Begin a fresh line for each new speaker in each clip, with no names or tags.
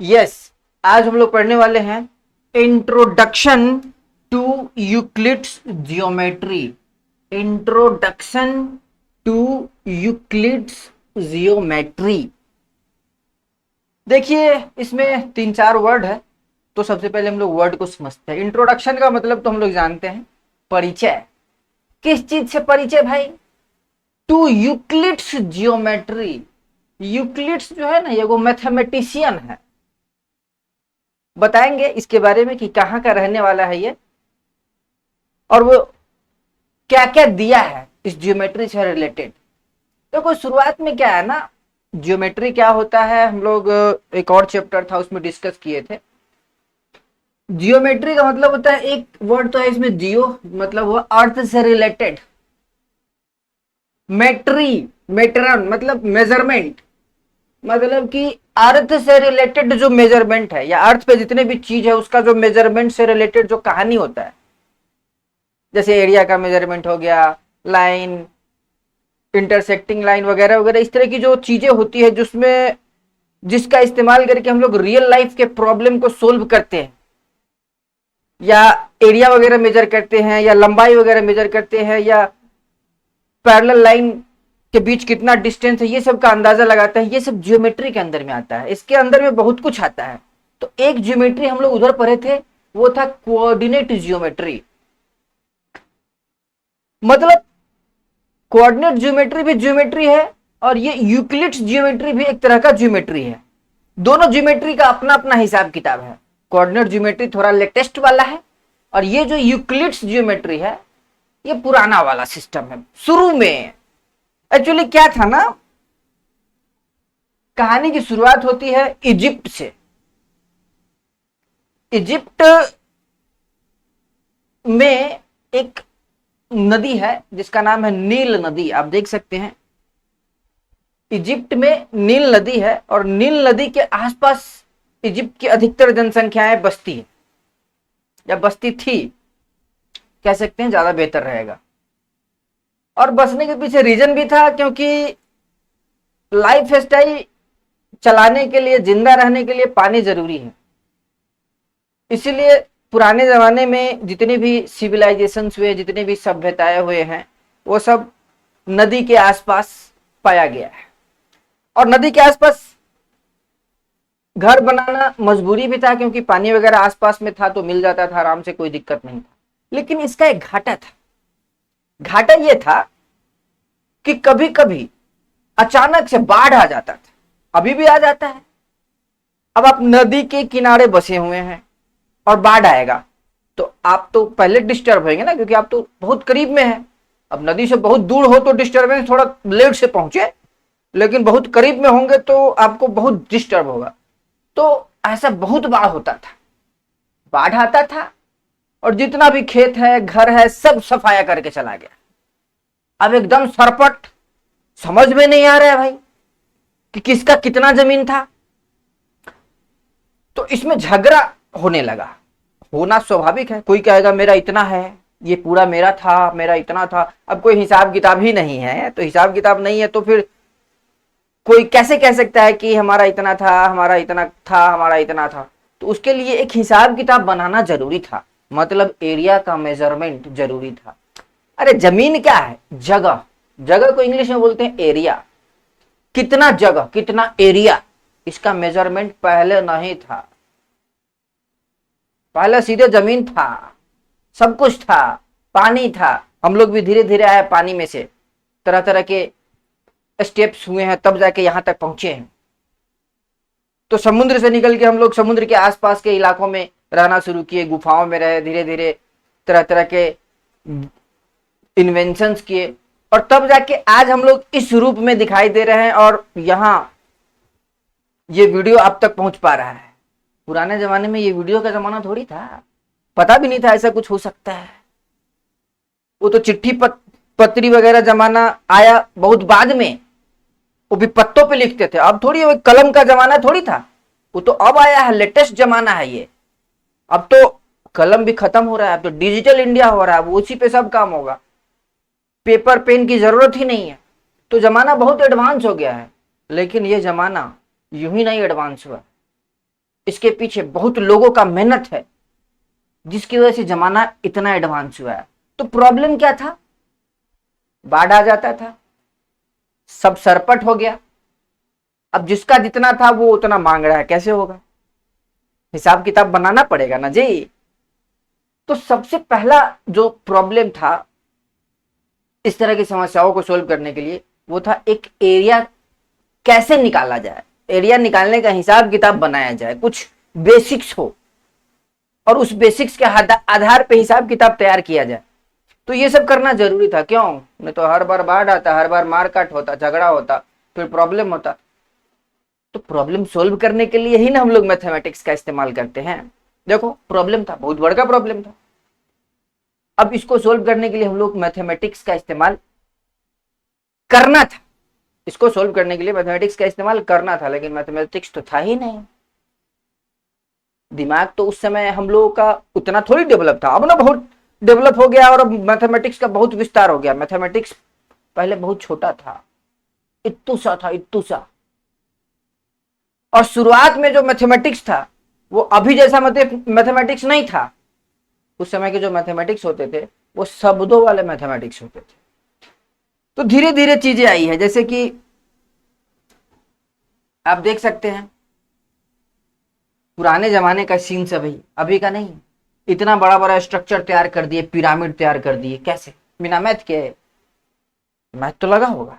Yes, आज हम लोग पढ़ने वाले हैं introduction to Euclid's geometry. Introduction to Euclid's geometry. देखिए, इसमें 3-4 वर्ड है, तो सबसे पहले हम लोग वर्ड को समझते हैं। इंट्रोडक्शन का मतलब तो हम लोग जानते हैं, परिचय। किस चीज से परिचय भाई? To Euclid's geometry. यूक्लिड्स जो है ना, ये वो मैथमेटिशियन है। बताएंगे इसके बारे में कि कहाँ का रहने वाला है ये, और वो क्या क्या दिया है इस जियोमेट्री से रिलेटेड। देखो, शुरुआत में क्या है ना, जियोमेट्री क्या होता है हम लोग एक और चैप्टर था उसमें डिस्कस किए थे। जियोमेट्री का मतलब होता है, एक वर्ड तो है इसमें जियो, मतलब वो अर्थ से रिलेटेड। मेट्री, मेटरन मतलब मेजरमेंट, मतलब कि अर्थ से रिलेटेड जो मेजरमेंट है, या अर्थ पे जितने भी चीज है उसका जो मेजरमेंट से रिलेटेड जो कहानी होता है, जैसे एरिया का मेजरमेंट हो गया, लाइन, इंटरसेक्टिंग लाइन वगैरह वगैरह, इस तरह की जो चीजें होती है जिसमें जिसका इस्तेमाल करके हम लोग रियल लाइफ के प्रॉब्लम को सोल्व करते हैं, या एरिया वगैरह मेजर करते हैं, या लंबाई वगैरह मेजर करते हैं, या पैरेलल लाइन के बीच कितना डिस्टेंस है, ये सब का अंदाजा लगाता है। ये सब जियोमेट्री के अंदर में आता है। इसके अंदर में बहुत कुछ आता है। तो एक जियोमेट्री हम लोग उधर पढ़े थे, वो था कोऑर्डिनेट जियोमेट्री। मतलब कोऑर्डिनेट ज्योमेट्री भी ज्योमेट्री है, और ये यूक्लिड्स ज्योमेट्री भी एक तरह का ज्योमेट्री है। दोनों ज्योमेट्री का अपना अपना हिसाब किताब है। कोऑर्डिनेट ज्योमेट्री थोड़ा लेटेस्ट वाला है, और ये जो यूक्लिड्स ज्योमेट्री है ये पुराना वाला सिस्टम है। शुरू में एक्चुअली क्या था ना, कहानी की शुरुआत होती है इजिप्ट से। इजिप्ट में एक नदी है जिसका नाम है नील नदी। आप देख सकते हैं, इजिप्ट में नील नदी है, और नील नदी के आसपास इजिप्ट की अधिकतर जनसंख्याएं बसती है, या बसती थी, कह सकते हैं, ज्यादा बेहतर रहेगा। और बसने के पीछे रीजन भी था, क्योंकि लाइफ स्टाइल चलाने के लिए, जिंदा रहने के लिए पानी जरूरी है। इसीलिए पुराने जमाने में जितने भी सिविलाइजेशंस हुए, जितने भी सभ्यताएं हुए हैं, वो सब नदी के आसपास पाया गया है। और नदी के आसपास घर बनाना मजबूरी भी था, क्योंकि पानी वगैरह आसपास में था तो मिल जाता था आराम से, कोई दिक्कत नहीं था। लेकिन इसका एक घाटा था। घाटा यह था कि कभी कभी अचानक से बाढ़ आ जाता था। अभी भी आ जाता है। अब आप नदी के किनारे बसे हुए हैं और बाढ़ आएगा, तो आप तो पहले डिस्टर्ब होंगे ना, क्योंकि आप तो बहुत करीब में है। अब नदी से बहुत दूर हो तो डिस्टर्बेंस थोड़ा लेट से पहुंचे, लेकिन बहुत करीब में होंगे तो आपको बहुत डिस्टर्ब होगा। तो ऐसा बहुत बार होता था। बाढ़ आता था और जितना भी खेत है, घर है, सब सफाया करके चला गया। अब एकदम सरपट, समझ में नहीं आ रहा है भाई कि किसका कितना जमीन था। तो इसमें झगड़ा होने लगा। होना स्वाभाविक है। कोई कहेगा मेरा इतना है, ये पूरा मेरा था, मेरा इतना था। अब कोई हिसाब किताब ही नहीं है, तो हिसाब किताब नहीं है तो फिर कोई कैसे कह सकता है कि हमारा इतना था, हमारा इतना था, हमारा इतना था। तो उसके लिए एक हिसाब किताब बनाना जरूरी था, मतलब एरिया का मेजरमेंट जरूरी था। अरे जमीन क्या है? जगह। जगह को इंग्लिश में बोलते हैं एरिया। कितना जगह, कितना एरिया, इसका मेजरमेंट पहले नहीं था। पहले सीधे जमीन था, सब कुछ था, पानी था। हम लोग भी धीरे धीरे आए पानी में से, तरह तरह के स्टेप्स हुए हैं, तब जाके यहां तक पहुंचे हैं। तो समुद्र से निकल के हम लोग समुद्र के आसपास के इलाकों में रहना शुरू किए, गुफाओं में रहे, धीरे धीरे तरह तरह के इन्वेंशंस किए, और तब जाके आज हम लोग इस रूप में दिखाई दे रहे हैं, और यहां ये वीडियो आप तक पहुंच पा रहा है। पुराने जमाने में ये वीडियो का जमाना थोड़ी था, पता भी नहीं था ऐसा कुछ हो सकता है। वो तो चिट्ठी पत्री वगैरह जमाना आया बहुत बाद में, वो भी पत्तों पे लिखते थे। अब थोड़ी, वो कलम का जमाना थोड़ी था, वो तो अब आया है, लेटेस्ट जमाना है ये। अब तो कलम भी खत्म हो रहा है, अब तो डिजिटल इंडिया हो रहा है, वो उसी पे सब काम होगा। पेपर पेन की जरूरत ही नहीं है। तो जमाना बहुत एडवांस हो गया है, लेकिन ये जमाना यूं ही नहीं एडवांस हुआ। इसके पीछे बहुत लोगों का मेहनत है, जिसकी वजह से जमाना इतना एडवांस हुआ है। तो प्रॉब्लम क्या था? बाढ़ आ जाता था, सब सरपट हो गया। अब जिसका जितना था वो उतना मांग रहा है, कैसे होगा? हिसाब किताब बनाना पड़ेगा ना जी। तो सबसे पहला जो प्रॉब्लम था इस तरह की समस्याओं को सोल्व करने के लिए, वो था एक एरिया कैसे निकाला जाए, एरिया निकालने का हिसाब किताब बनाया जाए, कुछ बेसिक्स हो और उस बेसिक्स के आधार पे हिसाब किताब तैयार किया जाए। तो ये सब करना जरूरी था। क्यों? नहीं तो हर बार बाढ़ आता, हर बार मारकाट होता, झगड़ा होता, फिर प्रॉब्लम होता। तो प्रॉब्लम सोल्व करने के लिए ही ना हम लोग मैथमेटिक्स का इस्तेमाल करते हैं। देखो, प्रॉब्लम था, बहुत बड़ा प्रॉब्लम था। अब इसको सोल्व करने के लिए हम लोग मैथमेटिक्स का इस्तेमाल करना था। इसको सोल्व करने के लिए मैथमेटिक्स का इस्तेमाल करना था, लेकिन मैथमेटिक्स तो था ही नहीं। दिमाग तो उस समय हम लोगों का उतना थोड़ी डेवलप था। अब ना बहुत डेवलप हो गया और अब मैथमेटिक्स का बहुत विस्तार हो गया। मैथमेटिक्स पहले बहुत छोटा था, इत्तू सा था, इत्तू सा। और शुरुआत में जो मैथमेटिक्स था वो अभी जैसा मैथमेटिक्स नहीं था। उस समय के जो मैथमेटिक्स होते थे वो शब्दों वाले मैथमेटिक्स होते थे। तो धीरे धीरे चीजें आई है, जैसे कि आप देख सकते हैं पुराने जमाने का सीन से भाई, अभी का नहीं। इतना बड़ा बड़ा स्ट्रक्चर तैयार कर दिए, पिरामिड तैयार कर दिए, कैसे? बिना मैथ के? मैथ तो लगा होगा।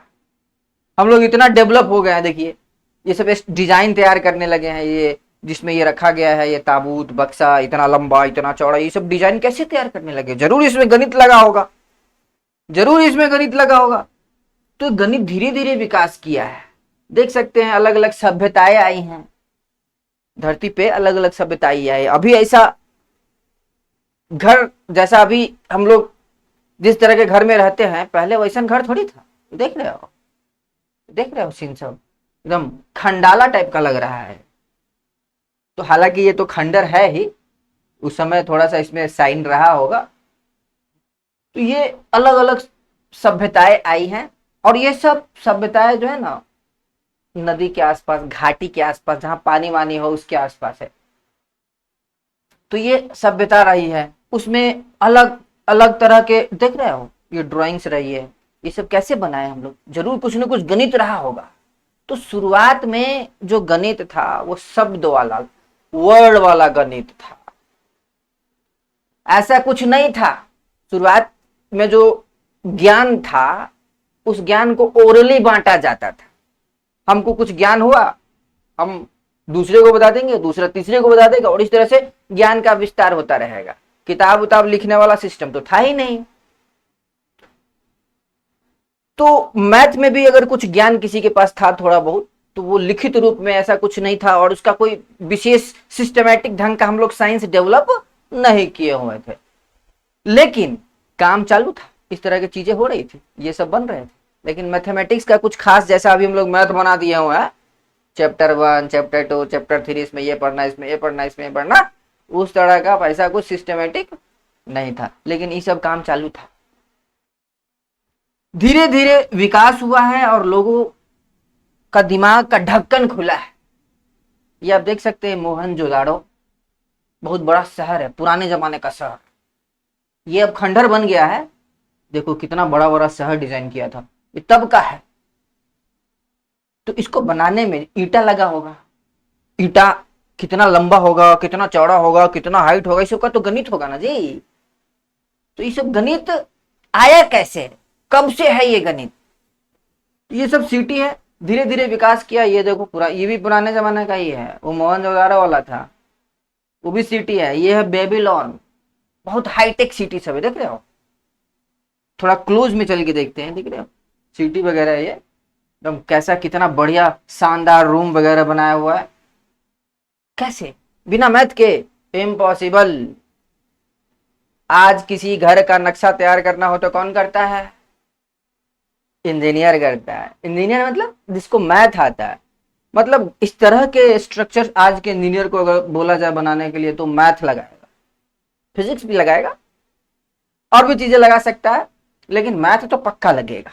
हम लोग इतना डेवलप हो गए हैं, देखिए ये सब डिजाइन तैयार करने लगे हैं। ये जिसमें ये रखा गया है, ये ताबूत बक्सा इतना लंबा इतना चौड़ा, ये सब डिजाइन कैसे तैयार करने लगे? जरूर इसमें गणित लगा होगा, जरूर इसमें गणित लगा होगा। तो गणित धीरे धीरे विकास किया है। देख सकते हैं अलग अलग सभ्यताएं आई हैं धरती पे, अलग अलग सभ्यताएं आई। अभी ऐसा घर जैसा अभी हम लोग जिस तरह के घर में रहते हैं, पहले वैसा घर थोड़ी था। देख रहे हो, देख रहे हो सीन सब एकदम खंडाला टाइप का लग रहा है। तो हालांकि ये तो खंडर है ही, उस समय थोड़ा सा इसमें साइन रहा होगा। तो ये अलग अलग सभ्यताएं आई हैं, और ये सब सभ्यताएं जो है ना नदी के आसपास, घाटी के आसपास, जहां पानी वानी हो उसके आसपास है। तो ये सभ्यता रही है, उसमें अलग अलग तरह के देख रहे हो ये ड्राइंग्स रही है। ये सब कैसे बनाए हम लोग? जरूर कुछ ना कुछ गणित रहा होगा। तो शुरुआत में जो गणित था वो शब्द वाला, वर्ड वाला गणित था, ऐसा कुछ नहीं था। शुरुआत में जो ज्ञान था उस ज्ञान को ओरली बांटा जाता था। हमको कुछ ज्ञान हुआ, हम दूसरे को बता देंगे, दूसरा तीसरे को बता देगा, और इस तरह से ज्ञान का विस्तार होता रहेगा। किताब उताब लिखने वाला सिस्टम तो था ही नहीं। तो मैथ में भी अगर कुछ ज्ञान किसी के पास था थोड़ा बहुत, तो वो लिखित रूप में ऐसा कुछ नहीं था, और उसका कोई विशेष सिस्टमैटिक ढंग का हम लोग साइंस डेवलप नहीं किए हुए थे। लेकिन काम चालू था, इस तरह की चीजें हो रही थी, ये सब बन रहे थे। लेकिन मैथमेटिक्स का कुछ खास, जैसा अभी हम लोग मैथ बना दिए हुए हैं, चैप्टर 1, चैप्टर 2, चैप्टर 3, इसमें ये पढ़ना, इसमें ये पढ़ना, इसमें ये पढ़ना, उस तरह का ऐसा कुछ सिस्टमैटिक नहीं था। लेकिन ये सब काम चालू था। धीरे धीरे विकास हुआ है और लोगों का दिमाग का ढक्कन खुला है। ये आप देख सकते हैं मोहनजोदाड़ो, बहुत बड़ा शहर है, पुराने जमाने का शहर। ये अब खंडर बन गया है। देखो कितना बड़ा बड़ा शहर डिजाइन किया था, ये तब का है। तो इसको बनाने में ईटा लगा होगा। ईटा कितना लंबा होगा, कितना चौड़ा होगा, कितना हाइट होगा, इसका तो गणित होगा ना जी। तो ये सब गणित आया कैसे, कब से है ये गणित? ये सब सिटी है, धीरे धीरे विकास किया। ये देखो पूरा, ये भी पुराने जमाने का ही है, वो मोहनजोदाड़ो वाला था, वो भी सिटी है। ये है बेबीलोन, बहुत हाईटेक सिटी सब है, देख रहे हो? थोड़ा क्लोज में चल के देखते हैं, देख रहे हो सिटी वगैरह ये एकदम कैसा, कितना बढ़िया शानदार रूम वगैरह बनाया हुआ है। कैसे? बिना मैथ के इम्पॉसिबल। आज किसी घर का नक्शा तैयार करना हो तो कौन करता है? इंजीनियर करता है। इंजीनियर मतलब जिसको मैथ आता है। मतलब इस तरह के स्ट्रक्चर आज के इंजीनियर को अगर बोला जाए बनाने के लिए तो मैथ लगाएगा, फिजिक्स भी लगाएगा, और भी चीजें लगा सकता है, लेकिन मैथ तो पक्का लगेगा।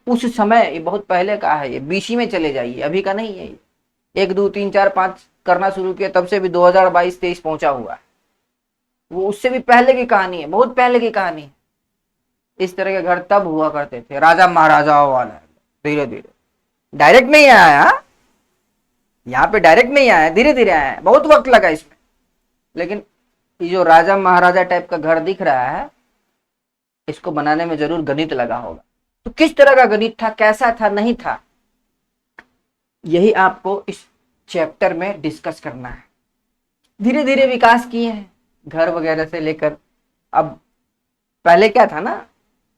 उस समय, ये बहुत पहले का है, ये बीसी में चले जाइए, अभी का नहीं है। 1 2 3 4 5 करना शुरू किया तब से भी 2022-23 पहुंचा हुआ है। वो उससे भी पहले की कहानी है, बहुत पहले की कहानी है। इस तरह के घर तब हुआ करते थे, राजा महाराजाओं वाला। धीरे धीरे डायरेक्ट नहीं आया, यहाँ पे डायरेक्ट नहीं आया, धीरे धीरे आया, बहुत वक्त लगा इसमें। लेकिन ये जो राजा महाराजा टाइप का घर दिख रहा है, इसको बनाने में जरूर गणित लगा होगा। तो किस तरह का गणित था, कैसा था, नहीं था, यही आपको इस चैप्टर में डिस्कस करना है। धीरे धीरे विकास किए हैं घर वगैरह से लेकर। अब पहले क्या था ना,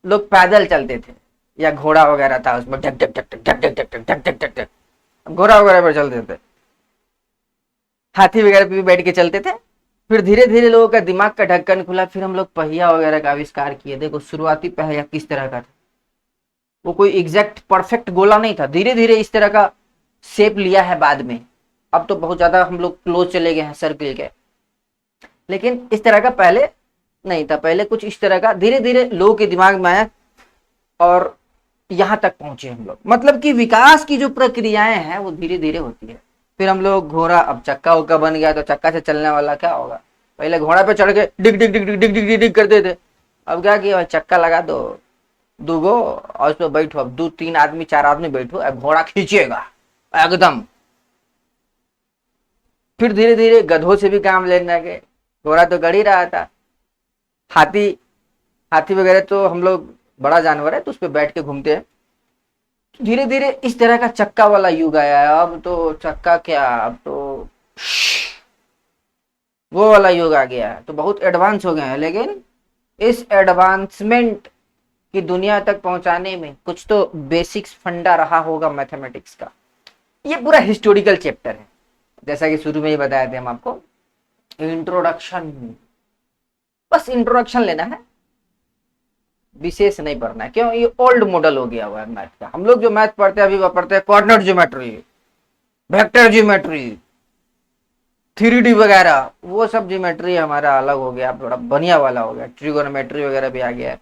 लोग पैदल चलते थे या घोड़ा वगैरह था, उसमें ढक ढक ढक ढक ढक ढक ढक ढक ढक ढक, घोड़ा वगैरह पर चलते थे, हाथी वगैरह पे भी बैठ के चलते थे। फिर धीरे धीरे लोगों का दिमाग का ढक्कन खुला, फिर हम लोग पहिया वगैरह का आविष्कार किए। देखो शुरुआती पहिया किस तरह का था, वो कोई एग्जैक्ट परफेक्ट गोला नहीं था, धीरे धीरे इस तरह का शेप लिया है बाद में। अब तो बहुत ज्यादा हम लोग क्लोज चले गए हैं सर्किल के, लेकिन इस तरह का पहले नहीं था। पहले कुछ इस तरह का धीरे धीरे लोगों के दिमाग में आया और यहां तक पहुंचे हम लोग। मतलब कि विकास की जो प्रक्रियाएं हैं वो धीरे धीरे होती है। फिर हम लोग घोड़ा, अब चक्का उक्का बन गया तो चक्का से चलने वाला क्या होगा, पहले घोड़ा पे चढ़ के डिग डिग डिग डिग डिग डिग डिग करते थे। अब क्या किया, चक्का लगा दो दूगो और उस पर बैठो, अब 2-3 आदमी 4 आदमी बैठो, अब घोड़ा खींचेगा एकदम। फिर धीरे धीरे गधों से भी काम लेने लगे, घोड़ा तो गड़ ही रहा था। हाथी, हाथी वगैरह तो हम लोग बड़ा जानवर है तो उस पर बैठ के घूमते हैं। धीरे धीरे इस तरह का चक्का वाला युग आया है। अब तो चक्का क्या, अब तो वो वाला युग आ गया है, तो बहुत एडवांस हो गए हैं। लेकिन इस एडवांसमेंट की दुनिया तक पहुंचाने में कुछ तो बेसिक्स फंडा रहा होगा मैथमेटिक्स का। ये पूरा हिस्टोरिकल चैप्टर है, जैसा कि शुरू में ही बताया थे हम आपको, इंट्रोडक्शन। बस इंट्रोडक्शन लेना है, विशेष नहीं पढ़ना है। क्यों, ये ओल्ड मॉडल हो गया हुआ है मैथ का। हम लोग जो मैथ पढ़ते हैं अभी वो पढ़ते हैं coordinate geometry, vector geometry, 3D वगैरह, वो सब ज्योमेट्री हमारा अलग हो गया, थोड़ा बढ़िया वाला हो गया, ट्रिगोनोमेट्री वगैरह भी आ गया है।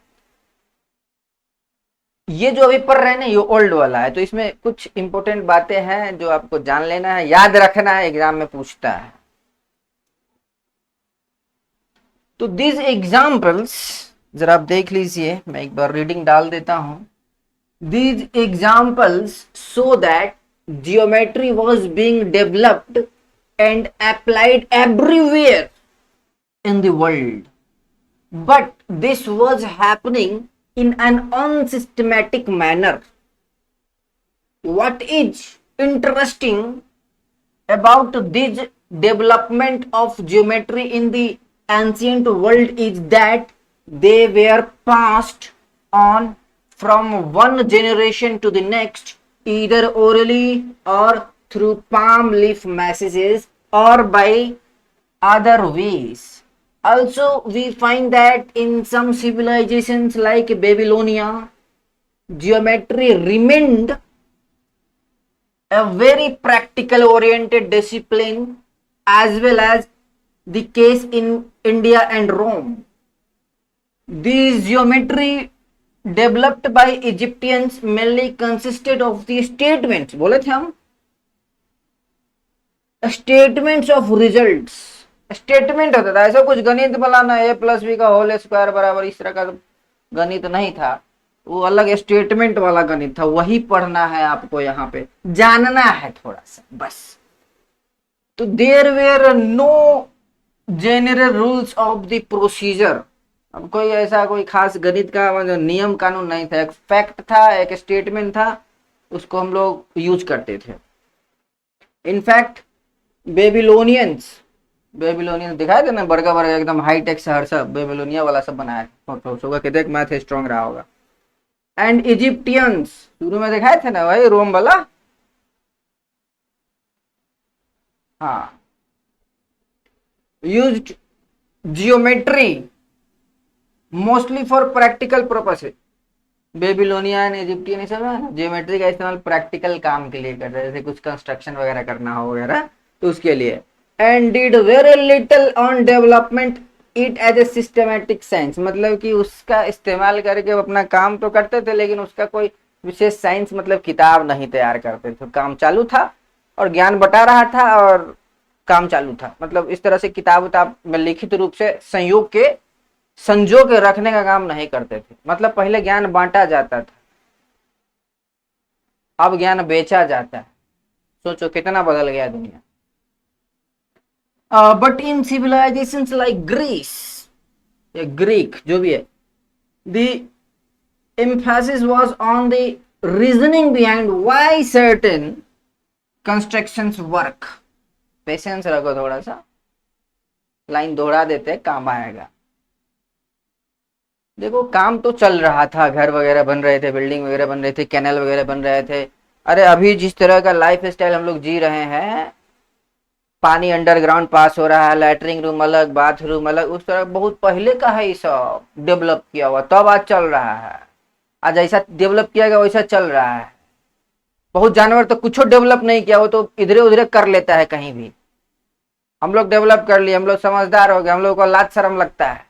ये जो अभी पढ़ रहे हैं ना, ये ओल्ड वाला है। तो इसमें कुछ इंपॉर्टेंट बातें हैं जो आपको जान लेना है, याद रखना है, एग्जाम में पूछता है। तो दिस एग्जाम्पल्स जरा आप देख लीजिए, मैं एक बार रीडिंग डाल देता हूं। These examples show that geometry was being developed and applied everywhere in the world, but this was happening in an unsystematic manner. What is interesting about this development of geometry in the ancient world is that they were passed on from one generation to the next, either orally or through palm leaf messages or by other ways. Also, we find that in some civilizations like Babylonia, geometry remained a very practical oriented discipline, as well as the case in India and Rome. These geometry developed by Egyptians mainly consisted of the statements, बोले थे हम, statements of results। Statement होता था, ऐसा कुछ गणित बनाना a+b का whole square बराबर इस तरह का गणित नहीं था, वो अलग स्टेटमेंट वाला गणित था। वही पढ़ना है आपको, यहाँ पे जानना है थोड़ा सा बस। तो there were no general rules of the procedure. अब कोई ऐसा कोई खास गणित का जो नियम कानून नहीं था, एक फैक्ट था, एक स्टेटमेंट था, उसको हम लोग यूज करते थे। इनफैक्ट बेबीलोनियंस दिखाए थे ना, बड़का बड़का एकदम हाईटेक शहर सब बेबीलोनिया वाला सब बनाया फोटो कहते हैं मैथ स्ट्रॉन्ग रहा होगा। एंड इजिप्टियंस शुरू में दिखाए थे ना, वही रोम वाला, हाँ, used geometry mostly for practical purposes. Babylonia and Egyptian सब है ना, जियोमेट्री का इस्तेमाल प्रैक्टिकल काम के लिए करते हैं, जैसे कुछ कंस्ट्रक्शन वगैरह करना हो वगैरह, तो उसके लिए। And did very little on development it as a systematic science, मतलब कि उसका इस्तेमाल करके वो अपना काम तो करते थे, लेकिन उसका कोई विशेष साइंस मतलब किताब नहीं तैयार करते थे। काम चालू था और ज्ञान बटा रहा था और काम चालू था। मतलब इस तरह से किताब उताब में लिखित रूप से संयोग के संजो के रखने का काम नहीं करते थे। मतलब पहले ज्ञान बांटा जाता था, अब ज्ञान बेचा जाता है। सोचो कितना बदल गया दुनिया। But in civilisations like Greece या ग्रीक जो भी है, the emphasis was on the reasoning behind why certain constructions work। Patience रखो, थोड़ा सा लाइन दोहरा देते काम आएगा। देखो काम तो चल रहा था, घर वगैरह बन रहे थे, बिल्डिंग वगैरह बन रहे थे, कैनल वगैरह बन रहे थे। अरे अभी जिस तरह का लाइफ स्टाइल हम लोग जी रहे हैं, पानी अंडरग्राउंड पास हो रहा है, लैटरिंग रूम अलग, बाथरूम अलग, उस तरह बहुत पहले का है ये सब डेवलप किया हुआ, तब आज चल रहा है। आज ऐसा डेवलप किया गया वैसा चल रहा है। बहुत जानवर तो कुछ डेवलप नहीं किया, वो तो इधरे उधरे कर लेता है कहीं भी। हम लोग डेवलप कर लिए, हम लोग समझदार हो गए, हम लोग को लाज शर्म लगता है।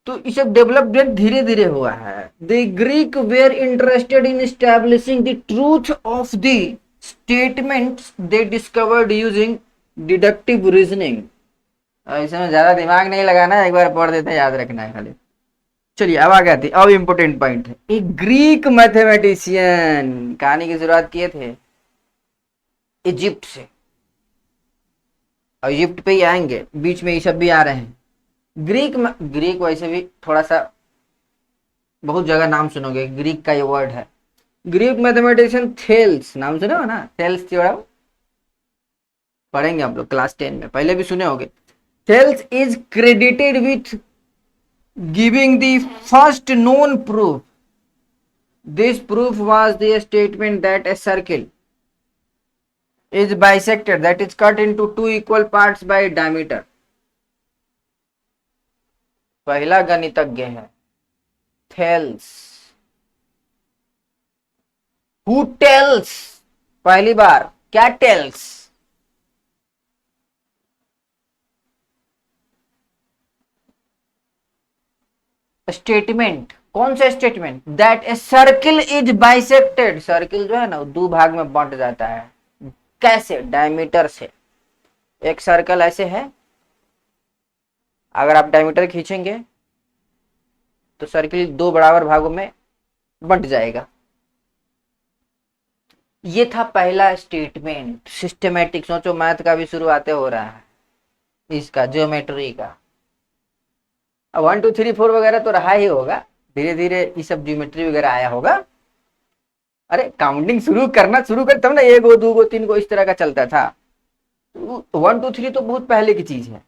तो ये सब डेवलपमेंट धीरे धीरे हुआ है। The Greek were interested in establishing the truth of the statements they discovered using deductive reasoning. इसमें ज्यादा दिमाग नहीं लगाना है, एक बार पढ़ देते हैं, याद रखना है खाली। चलिए अब आ गया थी, अब इंपोर्टेंट पॉइंट है। एक ग्रीक मैथमेटिशियन, कहानी की शुरुआत किए थे इजिप्ट से, और इजिप्ट पे ही आएंगे, बीच में ये सब भी आ रहे हैं। ग्रीक वैसे भी थोड़ा सा बहुत जगह नाम सुनोगे, ग्रीक का ये वर्ड है। ग्रीक मैथमेटिशियन थेल्स, नाम सुने हो ना, थेल्स थ्योरम पढ़ेंगे हम लोग क्लास 10 में, पहले भी सुने होंगे। Thales is credited with giving the first known proof. This proof was the statement that a circle is bisected, that is cut into two equal parts by diameter। पहला गणितज्ञ है थेल्स। Who tells, पहली बार क्या tales, statement, कौन सा statement, that a circle is bisected. Circle जो है ना दो भाग में बंट जाता है, कैसे, डायमीटर से। एक सर्कल ऐसे है, अगर आप डायमीटर खींचेंगे तो सर्किल दो बराबर भागों में बंट जाएगा। ये था पहला स्टेटमेंट। सिस्टमेटिक, सोचो मैथ का भी शुरुआत हो रहा है, इसका ज्योमेट्री का। 1 2 3 4 वगैरह तो रहा ही होगा, धीरे धीरे ये सब ज्योमेट्री वगैरह आया होगा। अरे काउंटिंग शुरू करना शुरू कर तब ना, 1 2 2 3 इस तरह का चलता था। 1 2 3 तो बहुत पहले की चीज है,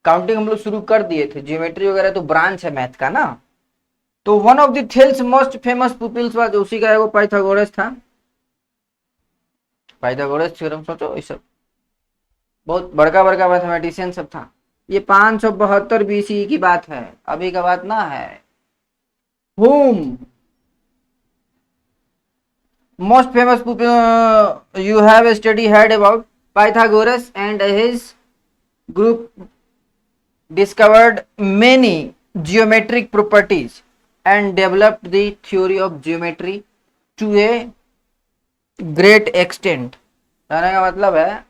काउंटिंग हम लोग शुरू कर दिए थे। ज्योमेट्री वगैरह तो ब्रांच है मैथ का ना। तो one of the Thales most famous pupils was, उसी का वो पाइथागोरस था। पाइथागोरस थ्योरम, सोचो ये सब बहुत बड़का बड़का मैथमेटिशियन सब था। ये 572 BCE की बात है, अभी का बात ना है। whom most famous pupil you have study heard about Pythagoras and his group discovered many geometric properties and developed the theory of geometry to a great extent। कहने का मतलब है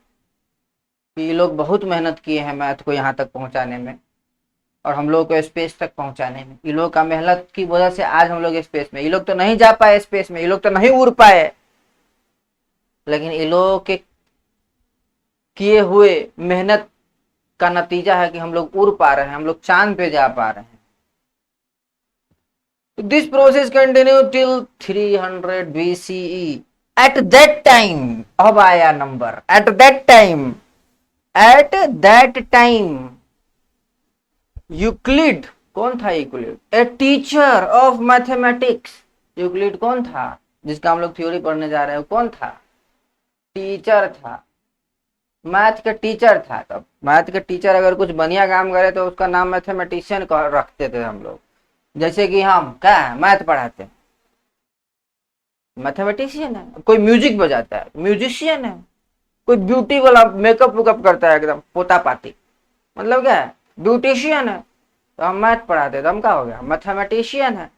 कि ये लोग बहुत मेहनत किए हैं मैथ को यहाँ तक पहुंचाने में, और हम लोग को स्पेस तक पहुंचाने में। ये लोग का मेहनत की वजह से आज हम लोग स्पेस में, ये लोग तो नहीं जा पाए स्पेस में, ये लोग तो नहीं उड़ पाए, लेकिन ये लोग के किए हुए मेहनत का नतीजा है कि हम लोग उड़ पा रहे हैं, हम लोग चांद पे जा पा रहे हैं। This process continue till 300 BCE। At that time, अब आया number, at that time, at that time Euclid, कौन था Euclid, a teacher of mathematics. Euclid कौन था जिसका हम लोग थ्योरी पढ़ने जा रहे हैं, कौन था, टीचर था, मैथ का टीचर था। तो मैथ का टीचर अगर कुछ बढ़िया काम करे तो उसका नाम मैथमेटिशियन रखते थे हम लोग। जैसे कि हम क्या है, मैथ पढ़ाते हैं, मैथमेटिशियन है। कोई म्यूजिक बजाता है, म्यूजिशियन है। कोई ब्यूटी वाला मेकअप वेकअप करता है, एकदम पोता पाती, मतलब क्या है, ब्यूटिशियन है। तो हम मैथ पढ़ाते तो हम क्या हो गया, मैथमेटिशियन है।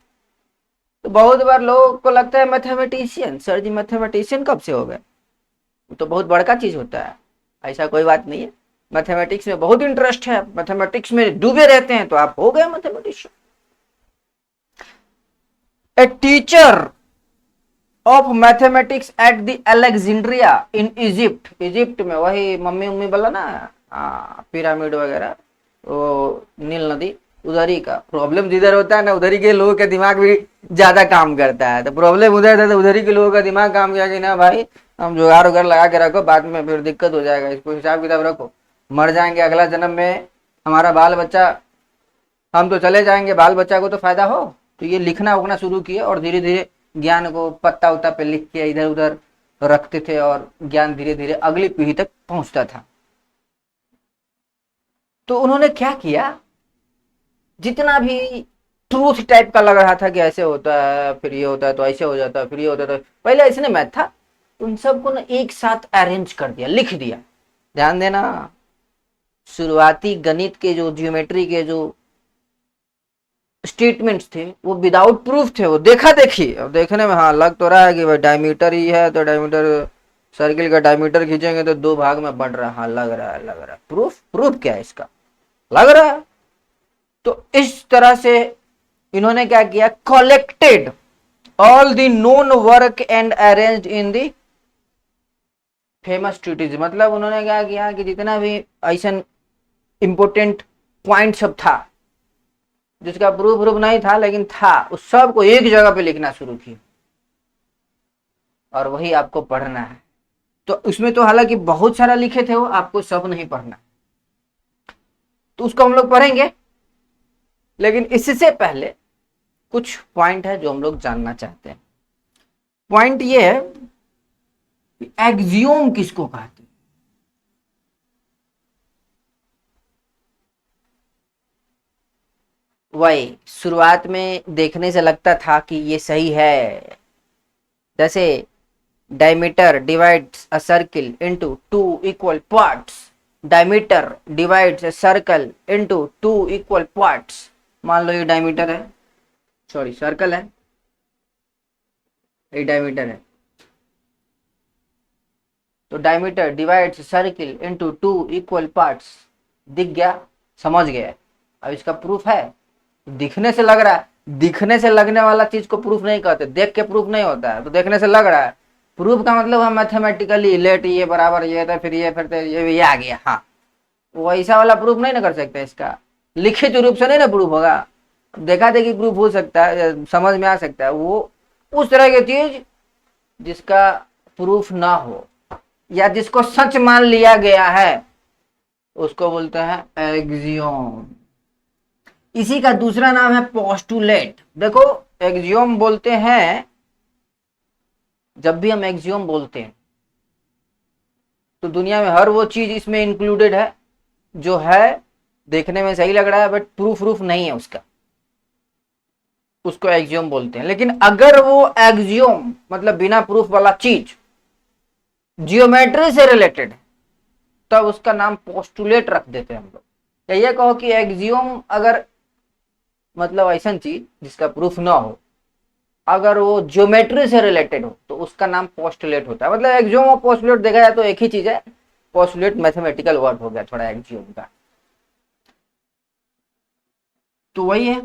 तो बहुत बार लोगों को लगता है मैथमेटिशियन, सर जी मैथमेटिशियन कब से हो गए। तो बहुत बड़का चीज होता है, ऐसा कोई बात नहीं है। मैथमेटिक्स में बहुत इंटरेस्ट है, मैथमेटिक्स में डूबे रहते हैं तो आप हो गए mathematician. A teacher of mathematics at the Alexandria in Egypt. Egypt में वही मम्मी उम्मी बोला ना, पिरामिड वगैरह, वो नील नदी उधर ही का। प्रॉब्लम जिधर होता है ना उधर ही के लोगों का दिमाग भी ज्यादा काम करता है। तो प्रॉब्लम उधर था तो उधर ही के लोगों का दिमाग काम किया कि ना भाई हम जुगाड़ उगाड़ लगा के रखो, बाद में फिर दिक्कत हो जाएगा, इसको हिसाब किताब रखो, मर जाएंगे अगला जन्म में हमारा बाल बच्चा, हम तो चले जाएंगे, बाल बच्चा को तो फायदा हो। तो ये लिखना उखना शुरू किया और धीरे धीरे ज्ञान को पत्ता उत्ता पे लिख के इधर उधर रखते थे और ज्ञान धीरे धीरे अगली पीढ़ी तक पहुंचता था। तो उन्होंने क्या किया, जितना भी ट्रूथ टाइप का लग रहा था कि ऐसे होता है फिर ये होता है तो ऐसे हो जाता है फिर ये होता है, तो पहले ऐसे मैथ था, उन सबको ना एक साथ अरेंज कर दिया, लिख दिया। ध्यान देना, शुरुआती गणित के जो ज्योमेट्री के जो स्टेटमेंट्स थे वो विदाउट प्रूफ थे, वो देखा देखी। अब देखने में हाँ लग तो रहा है कि भाई डायमीटर ही है तो डायमीटर, सर्किल का डायमीटर खींचेंगे तो 2 भाग में बढ़ रहा है, हाँ लग रहा है लग रहा है। प्रूफ क्या है इसका, लग रहा है। तो इस तरह से इन्होंने क्या किया, collected all the known work and arranged in the famous treatise. मतलब उन्होंने क्या किया कि जितना भी ऐसा इंपोर्टेंट पॉइंट सब था जिसका प्रूफ नहीं था लेकिन था, उस सब को एक जगह पे लिखना शुरू किया और वही आपको पढ़ना है। तो उसमें तो हालांकि बहुत सारा लिखे थे वो, आपको सब नहीं पढ़ना, तो उसको हम लोग पढ़ेंगे। लेकिन इससे पहले कुछ पॉइंट है जो हम लोग जानना चाहते हैं। पॉइंट ये है कि एक्सियोम किसको कहते हैं। वही शुरुआत में देखने से लगता था कि ये सही है, जैसे diameter divides a circle into 2 equal parts, diameter divides a circle into 2 equal parts. मान लो ये डायमीटर है, सॉरी सर्कल है, ये डायमीटर है, तो diameter divides circle into 2 equal parts. दिख गया, समझ गया। अब इसका प्रूफ है, दिखने से लग रहा है, दिखने से लगने वाला चीज को प्रूफ नहीं कहते, देख के प्रूफ नहीं होता है। तो देखने से लग रहा है, प्रूफ का मतलब हम मैथमेटिकली लेट ये बराबर ये था फिर ये फिर ये आ गया, हाँ वो ऐसा वाला प्रूफ नहीं ना कर सकते। इसका लिखित रूप से नहीं ना प्रूफ होगा, देखा देखी प्रूफ हो सकता है, समझ में आ सकता है। वो उस तरह की चीज जिसका प्रूफ ना हो या जिसको सच मान लिया गया है उसको बोलते हैं एक्सियोम। इसी का दूसरा नाम है पोस्टुलेट। देखो एक्सियोम बोलते हैं, जब भी हम एक्सियोम बोलते हैं तो दुनिया में हर वो चीज इसमें इंक्लूडेड है जो है देखने में सही लग रहा है बट प्रूफ नहीं है उसका, उसको एक्सियोम बोलते हैं। लेकिन अगर वो एक्सियोम मतलब बिना प्रूफ वाला चीज जियोमेट्री से रिलेटेड है तब उसका नाम पोस्टुलेट रख देते हैं हम लोग। या ये कहो कि एक्सियोम अगर मतलब ऐसा चीज जिसका प्रूफ ना हो, अगर वो ज्योमेट्री से रिलेटेड हो तो उसका नाम पोस्टुलेट होता है। मतलब एक्सियोम और पोस्टुलेट देखा जाए तो एक ही चीज है, पोस्टुलेट मैथमेटिकल वर्ड हो गया थोड़ा एक्सियोम का। तो वही है,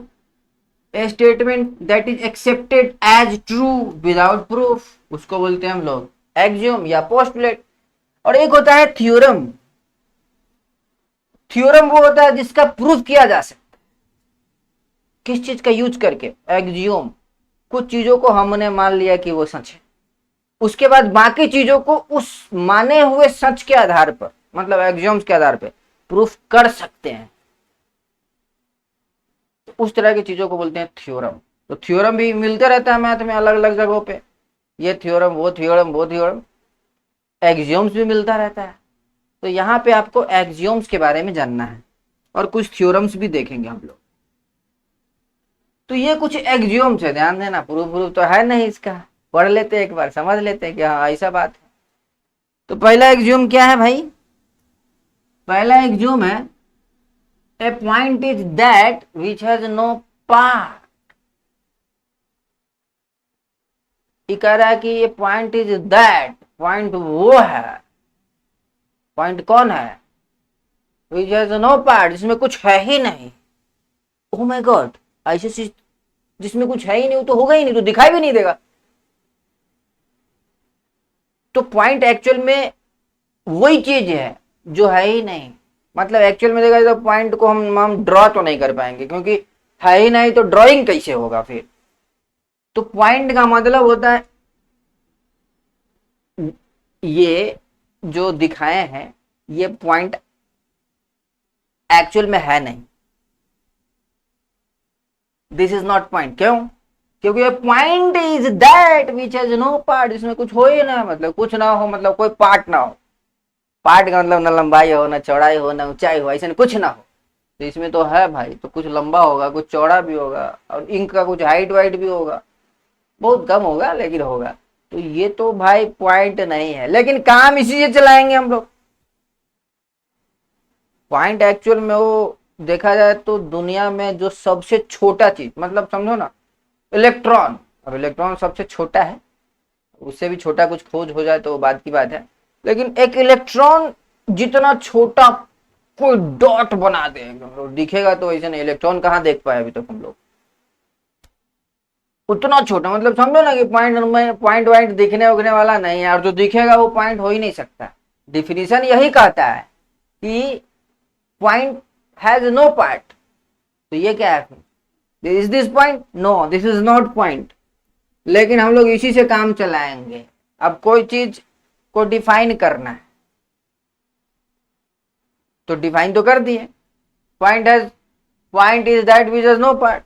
a statement that is accepted as true without proof, उसको बोलते हैं हम लोग एक्सियोम या पोस्टुलेट। और एक होता है थ्योरम। थ्योरम वो होता है जिसका प्रूफ किया जा सकता है, किस चीज का यूज करके। एक्सियोम कुछ चीजों को हमने मान लिया कि वो सच है, उसके बाद बाकी चीजों को उस माने हुए सच के आधार पर मतलब एक्सियोम्स के आधार पर प्रूफ कर सकते हैं। तो उस तरह की चीजों को बोलते हैं थ्योरम। तो थ्योरम भी मिलते रहता है मैथ में अलग अलग जगहों पे, ये थ्योरम वो थ्योरम वो थ्योरम, एक्सियोम्स भी मिलता रहता है। तो यहाँ पे आपको एक्सियोम्स के बारे में जानना है और कुछ थ्योरम्स भी देखेंगे हम लोग। तो ये कुछ एक्सियोम्स है, ध्यान देना, प्रूफ तो है नहीं इसका, पढ़ लेते एक बार समझ लेते हैं कि हाँ ऐसा बात है। तो पहला एक्सियोम क्या है भाई, पहला एक्सियोम है a point is that which has no part. ये कह रहा है कि ये पॉइंट इज दैट पॉइंट वो है, पॉइंट कौन है, विच हैज नो पार्ट, जिसमें कुछ है ही नहीं। ओह माय गॉड, ऐसी चीज जिसमें कुछ है ही नहीं, वो तो होगा ही नहीं, तो दिखाई भी नहीं देगा। तो पॉइंट एक्चुअल में वही चीज है जो है ही नहीं। मतलब एक्चुअल में देखा जाए तो पॉइंट को हम ड्रॉ तो नहीं कर पाएंगे, क्योंकि है ही नहीं तो ड्राइंग कैसे होगा फिर। तो पॉइंट का मतलब होता है ये जो दिखाए हैं ये पॉइंट एक्चुअल में है नहीं, दिस इज नॉट पॉइंट। क्यों? क्योंकि point is that which has no part, जिसमें कुछ हो ही ना, मतलब कुछ ना हो, मतलब कोई पार्ट ना हो। पार्ट का मतलब ना लंबाई हो, ना चौड़ाई हो, ना ऊंचाई हो, ऐसा कुछ ना हो। तो इसमें तो है भाई, तो कुछ लंबा होगा, कुछ चौड़ा भी होगा, और इंक का कुछ हाइट वाइट भी होगा, बहुत कम होगा लेकिन होगा। तो ये तो भाई पॉइंट नहीं है, लेकिन काम इसी से चलाएंगे हम लोग। पॉइंट एक्चुअल में वो देखा जाए तो दुनिया में जो सबसे छोटा चीज, मतलब समझो ना इलेक्ट्रॉन, अब इलेक्ट्रॉन सबसे छोटा है, उससे भी छोटा कुछ खोज हो जाए तो वो बात की बात है, लेकिन एक इलेक्ट्रॉन जितना छोटा कोई डॉट बना दे हम लोग, दिखेगा तो ऐसे नहीं, इलेक्ट्रॉन कहाँ देख पाए अभी तक हम लोग, उतना छोटा, मतलब समझो ना कि पॉइंट में पॉइंट वाइंट दिखने उगने वाला नहीं है, और जो दिखेगा वो पॉइंट हो ही नहीं सकता। डिफिनीशन यही कहता है कि पॉइंट हैज नो पार्ट। तो ये क्या है, is this point? No, this is not point. लेकिन हम लोग इसी से काम चलाएंगे। अब कोई चीज को डिफाइन करना है तो डिफाइन तो कर दिए, point has, point is that which has no part,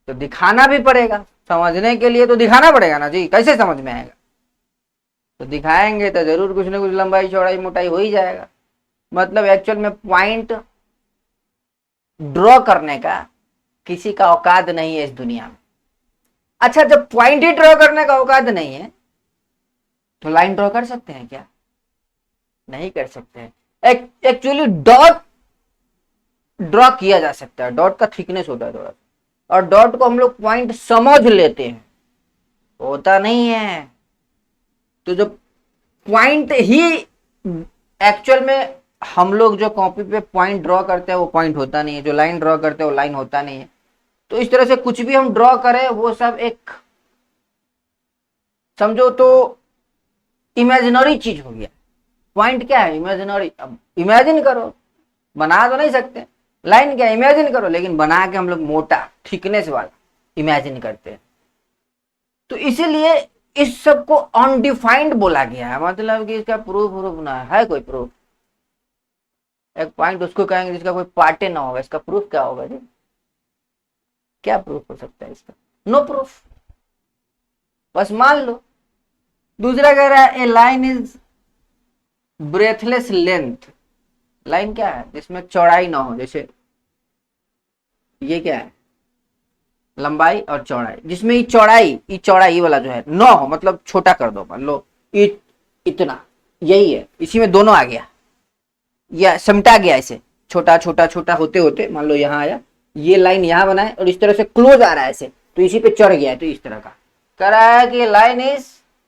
तो दिखाना भी पड़ेगा, समझने के लिए तो दिखाना पड़ेगा ना जी, कैसे समझ में आएगा। तो दिखाएंगे तो जरूर कुछ ना कुछ लंबाई चौड़ाई मोटाई हो ही जाएगा। मतलब एक्चुअल में पॉइंट ड्रॉ करने का किसी का औकात नहीं है इस दुनिया में। अच्छा, जब पॉइंट ही ड्रॉ करने का औकात नहीं है तो लाइन ड्रॉ कर सकते हैं क्या? नहीं कर सकते हैं। एक्चुअली डॉट ड्रॉ किया जा सकता है, डॉट का थिकनेस होता है थोड़ा सा, और डॉट को हम लोग पॉइंट समझ लेते हैं, होता नहीं है। तो जब पॉइंट ही एक्चुअल में हम लोग जो कॉपी पे पॉइंट ड्रॉ करते हैं वो पॉइंट होता नहीं है, जो लाइन ड्रॉ करते हैं वो लाइन होता नहीं है। तो इस तरह से कुछ भी हम ड्रॉ करें वो सब एक समझो तो इमेजिनरी चीज हो गया। पॉइंट क्या है? इमेजिनरी। अब इमेजिन करो, बना तो नहीं सकते। लाइन क्या, इमेजिन करो, लेकिन बना के हम लोग मोटा थिकनेस वाला इमेजिन करते हैं। तो इसीलिए इस सब को अनडिफाइंड बोला गया है, मतलब कि इसका प्रूफ ना है कोई प्रूफ। एक पॉइंट उसको कहेंगे जिसका कोई पार्टे ना होगा, इसका प्रूफ क्या होगा जी? क्या प्रूफ हो सकता है इसका? नो प्रूफ, बस मान लो। दूसरा कह रहा है a line is breathless length. Line क्या है? जिसमें चौड़ाई ना हो, जैसे ये क्या है, लंबाई और चौड़ाई, जिसमें ये चौड़ाई वाला जो है ना हो, मतलब छोटा कर दो, मान लो इतना, यही है, इसी में दोनों आ गया या समटा गया, ऐसे छोटा छोटा छोटा होते होते मान लो यहाँ आया, ये लाइन यहाँ बनाए और इस तरह से क्लोज आ रहा है ऐसे, तो इसी पे चढ़ गया है। तो इस तरह का कह रहा है कि लाइन इज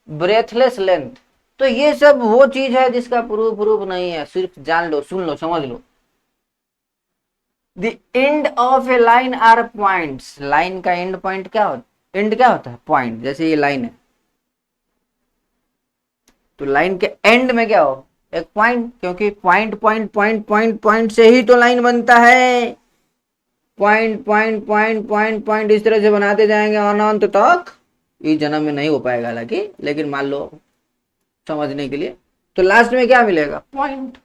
ब्रेथलेस लेंथ। तो ये सब वो चीज है जिसका प्रूफ नहीं है, सिर्फ जान लो, सुन लो, समझ लो। The end of a line are points. Line का एंड पॉइंट क्या होता है? एंड क्या होता है? पॉइंट। जैसे ये लाइन है तो लाइन के एंड में क्या हो? एक पॉइंट, क्योंकि point point point point point से ही तो लाइन बनता है। Point point point point point इस तरह से बनाते जाएंगे अनंत तक। इस जन्म में नहीं हो पाएगा हालांकि, लेकिन मान लो समझने के लिए, तो लास्ट में क्या मिलेगा? Point.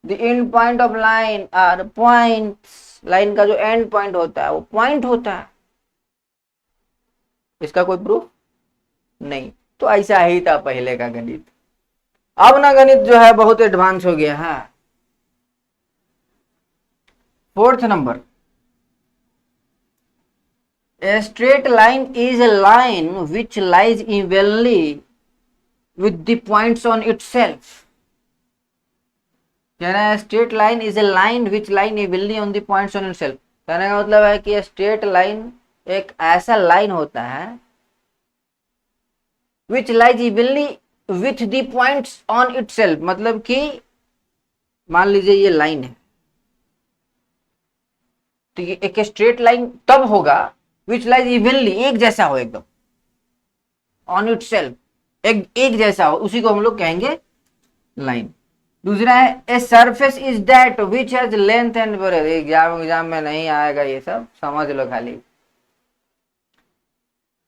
The end point of line are points. Line का जो एंड पॉइंट होता है वो पॉइंट होता है। इसका कोई प्रूफ नहीं। तो ऐसा ही था पहले का गणित। अब ना गणित जो है बहुत एडवांस हो गया है। Fourth number, a straight line is a line which lies evenly with the points on itself. कहना है straight line is a line which line evenly on the points on itself. कहने का मतलब है कि स्ट्रेट लाइन एक ऐसा line होता है विच lies evenly with the points on itself, मतलब कि मान लीजिए ये लाइन है, तो ये एक स्ट्रेट लाइन तब होगा विच लाइज इवनली, एक जैसा हो एकदम, ऑन इटसेल्फ, एक जैसा हो, उसी को हम लोग कहेंगे लाइन। दूसरा है a surface is that which has length and breadth, exam में नहीं आएगा ये सब, समझ लो खाली।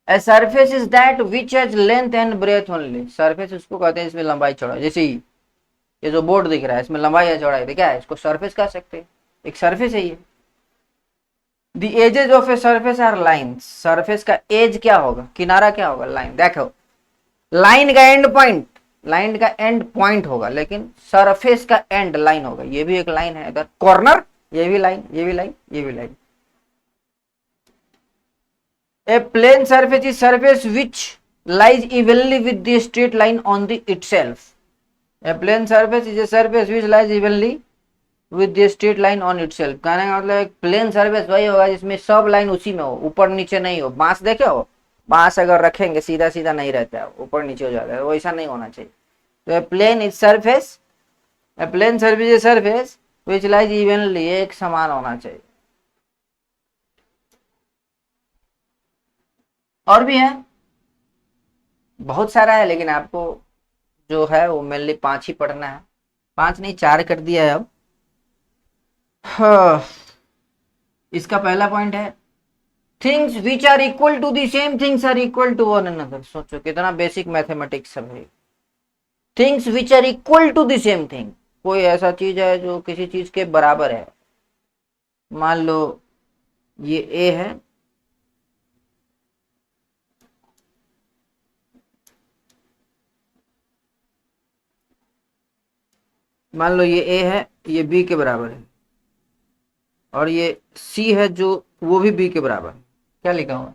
A surface is that which has length and breadth only, surface उसको कहते हैं इसमें लंबाई चौड़ाई, जैसे ही ये जो बोर्ड दिख रहा है इसमें लंबाई या चौड़ाई है, क्या है, इसको सरफेस कह सकते हैं, एक सरफेस है ये। The edges of a surface are lines, surface का एज क्या होगा, किनारा क्या होगा, लाइन। देखो लाइन का एंड पॉइंट, लाइन का एंड पॉइंट होगा, लेकिन सरफेस का एंड लाइन होगा, ये भी एक लाइन है, इधर कॉर्नर, ये भी लाइन, ये भी लाइन, ये भी line. A plane surface is surface which lies evenly with the straight line on the itself, a plane surface is a surface which lies evenly with the straight line on itself, कहने का मतलब एक plane surface वही होगा जिसमें सब line उसी में हो, ऊपर नीचे नहीं हो। बांस देखे हो, बांस अगर रखेंगे सीधा सीधा नहीं रहता है, ऊपर नीचे हो जाता है, वैसा नहीं होना चाहिए। तो a plane is surface, a plane surface is surface which lies evenly, एक समान होना चाहिए। और भी है, बहुत सारा है, लेकिन आपको जो है वो मेनली 5 ही पढ़ना है, 5 नहीं 4 कर दिया है अब। हाँ, इसका पहला पॉइंट है things which are equal to the same things are equal to one another. सोचो कितना बेसिक मैथमेटिक्स सब है। Things which are equal to the same thing, कोई ऐसा चीज है जो किसी चीज के बराबर है, मान लो ये ए है, मान लो ये ए है, ये बी के बराबर है, और ये सी है जो वो भी बी के बराबर है। क्या लिखा हुआ,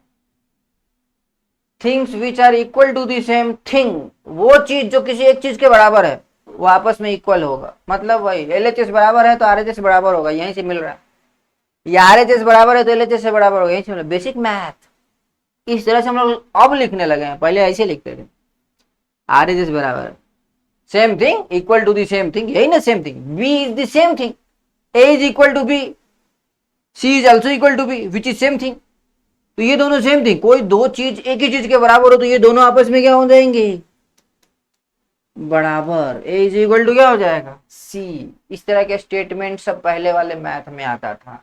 things which are equal to the same thing, वो चीज जो किसी एक चीज के बराबर है वो आपस में इक्वल होगा, मतलब वही LHS बराबर है तो RHS बराबर होगा, यहीं से मिल रहा है, या RHS बराबर है तो LHS से बराबर होगा, यहीं से मिल रहा है। बेसिक मैथ इस तरह से हम लोग अब लिखने लगे हैं, पहले ऐसे लिखते थे, RHS बराबर है same thing equal to the same thing, यही ना same thing, B is the same thing, A is equal to B, C is also equal to B which is same thing, तो ये दोनों सेम थिंग। कोई दो चीज एक ही चीज के बराबर हो तो ये दोनों आपस में क्या हो जाएंगे, बराबर, ए इज इक्वल टू क्या हो जाएगा, सी। इस तरह के स्टेटमेंट सब पहले वाले मैथ में आता था।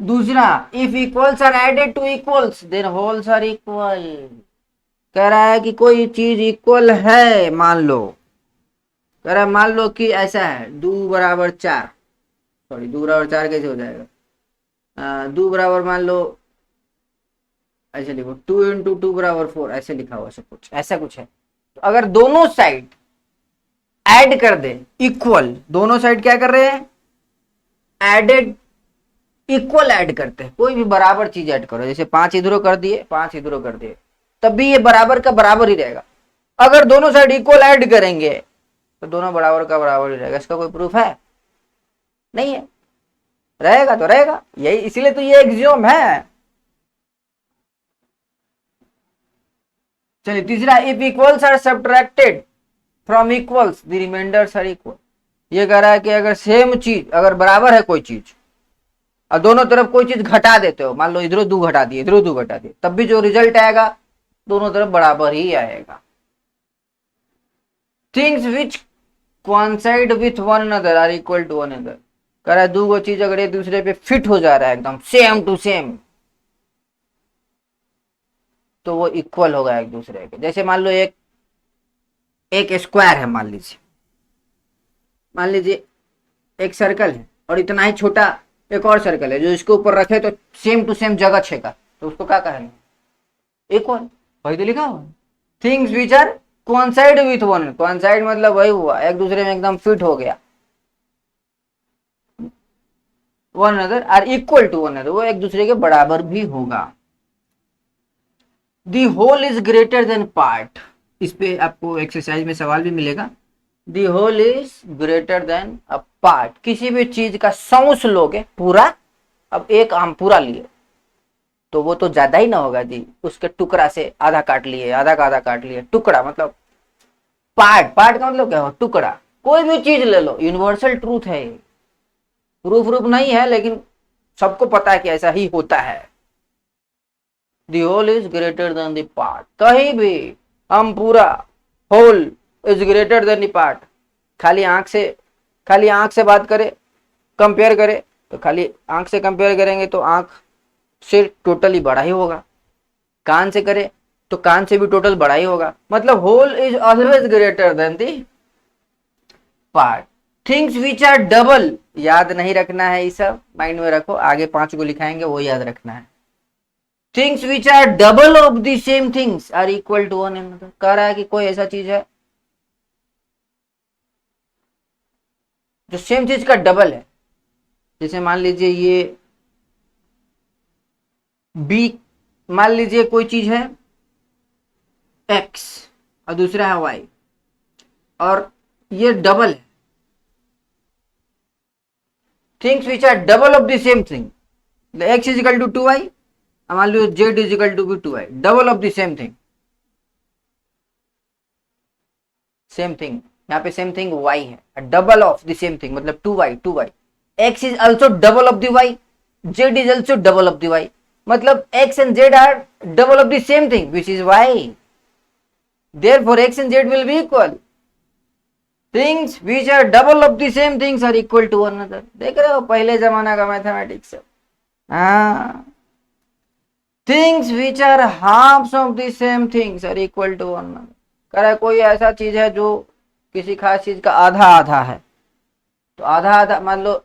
दूसरा, if equals are added to equals then wholes are equal, कह रहा है कि कोई चीज इक्वल है, मान लो, कह रहा है मान लो कि ऐसा है 2 बराबर 4, सॉरी 2 बराबर 4 कैसे हो जाएगा, 2 बराबर मान लो ऐसे लिखो, 2 इंटू 2 बराबर 4, ऐसे लिखा हुआ सब कुछ, ऐसा कुछ है। तो अगर दोनों साइड ऐड कर दे इक्वल, दोनों साइड क्या कर रहे हैं, एडेड, इक्वल ऐड करते हैं, कोई भी बराबर चीज ऐड करो, जैसे 5 इधरों कर दिए 5 इधरों कर दिए, तब भी ये बराबर का बराबर ही रहेगा। अगर दोनों साइड इक्वल ऐड करेंगे तो दोनों बराबर का बराबर ही रहेगा। इसका कोई प्रूफ है नहीं है, रहेगा तो रहेगा, यही इसीलिए तो ये एक्सियोम है। चलिए तीसरा, if equals are subtracted from equals the remainders are equal, ये कह रहा है कि अगर सेम चीज, अगर बराबर है कोई चीज और दोनों तरफ कोई चीज घटा देते हो, मान लो इधरों 2 घटा दिए इधरों 2 घटा दिए, तब भी जो रिजल्ट आएगा दोनों तरफ बराबर ही आएगा। Things which coincide with one another are equal to one another, कह रहा है 2 चीज अगर एक दूसरे पे फिट हो जा रहा है एकदम सेम टू सेम तो वो इक्वल होगा एक दूसरे के। जैसे मान लो एक स्क्वायर है, मान लीजिए एक सर्कल है और इतना ही छोटा एक और सर्कल है, जो इसके ऊपर रखे तो सेम टू सेम जगह छेगा, तो उसको क्या कहेंगे, इक्वल, वही तो लिखा हुआ। Things which are coincide with one, coincide मतलब वही हुआ एक दूसरे में एकदम फिट हो गया, one other are equal to one other, वो एक दूसरे के बराबर भी होगा। The whole is greater than part, इस पे आपको एक्सरसाइज में सवाल भी मिलेगा। The whole is greater than a part, किसी भी चीज का अंश लोगे पूरा, अब एक आम पूरा लिए तो वो तो ज्यादा ही ना होगा जी, उसके टुकड़ा से आधा काट लिए, आधा का आधा काट लिए, टुकड़ा मतलब पार्ट, पार्ट का मतलब क्या हो, टुकड़ा। कोई भी चीज ले लो, यूनिवर्सल ट्रूथ है, प्रूफ रूफ नहीं है, लेकिन सबको पता है कि ऐसा ही होता है। The whole is greater than the part, कहीं भी हम पूरा whole is greater than the part, खाली आंख से, खाली आंख से बात करें, कंपेयर करें, तो खाली आंख से कंपेयर करेंगे तो आंख से टोटली बड़ा ही होगा, कान से करें तो कान से भी टोटल बड़ा ही होगा, मतलब whole is always greater than the part. Things which are double, याद नहीं रखना है, ये सब माइंड में रखो, आगे 5 को लिखाएंगे वो याद रखना है। Things which are double of the same things are equal to one another, कह रहा है कि कोई ऐसा चीज है जो सेम चीज का डबल है। जैसे मान लीजिए ये बी, मान लीजिए कोई चीज है एक्स और दूसरा है वाई, और ये डबल है। Things which are double of the same thing, x is equal to 2y, मान लो जेड इज इक्वल टू भी 2y, double of the same thing, same thing, यहाँ पे सेम थिंग y है, double of the same thing मतलब 2y, 2y, x is also double of the y, z is also double of the y, मतलब x and z are double of the same thing which is y, therefore x and z will be equal। things which are double of the same things are equal to one another। देख रहे हो पहले जमाना का mathematics. हाँ, things which are halves of the same things are equal to one another, कह रहा है कोई ऐसा चीज है जो किसी खास चीज का आधा आधा है, तो आधा आधा मान लो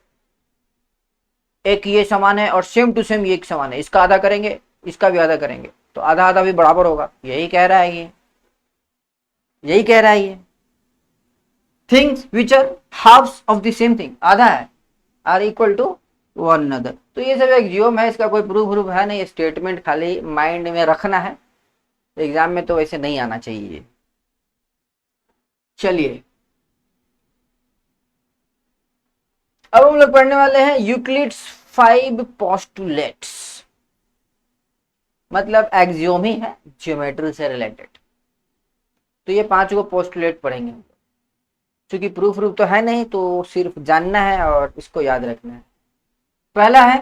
एक ये समान है और सेम टू सेम ये एक समान है, इसका आधा करेंगे इसका भी आधा करेंगे तो आधा आधा भी बराबर होगा, यही कह रहा है ये, यही कह रहा है ये। Things which are halves of the same thing, आधा है, are equal to one another. तो ये सब एक जियोम है, इसका कोई प्रूफ है नहीं, स्टेटमेंट खाली माइंड में रखना है, एग्जाम में तो वैसे नहीं आना चाहिए। चलिए अब हम लोग पढ़ने वाले हैं यूक्लिड्स 5 पोस्टुलेट्स, मतलब एक्सियोम ही है ज्योमेट्री से रिलेटेड। तो ये 5 को पोस्टुलेट पढ़ेंगे, क्योंकि प्रूफ तो है नहीं, तो सिर्फ जानना है और इसको याद रखना है। पहला है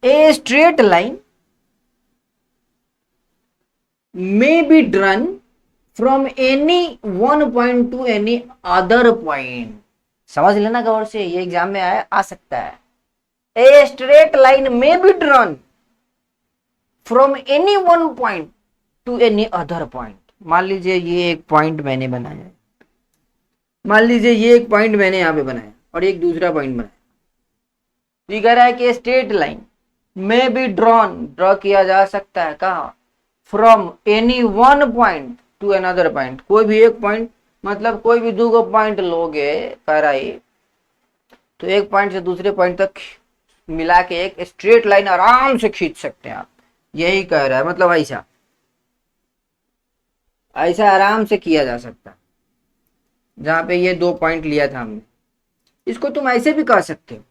a straight line may be drawn from any one point to any other point। समझ लेना गौर से, ये एग्जाम में आ सकता है। A straight line may be drawn from any one point to any other point। मान लीजिए ये एक पॉइंट मैंने बनाया है, मान लीजिए ये एक पॉइंट मैंने यहां पे बनाया और एक दूसरा पॉइंट बनाया, तो ये कह रहा है कि straight line may be drawn, draw किया जा सकता है कहा, from any one point to another point, कोई भी एक पॉइंट, मतलब कोई भी 2 पॉइंट लोगे कह रहा है, तो एक पॉइंट से दूसरे पॉइंट तक मिला के एक स्ट्रेट लाइन आराम से खींच सकते हैं आप, यही कह रहा है। मतलब ऐसा ऐसा आराम से किया जा सकता है, जहां पे ये 2 पॉइंट लिया था हमने, इसको तुम ऐसे भी कह सकते हो,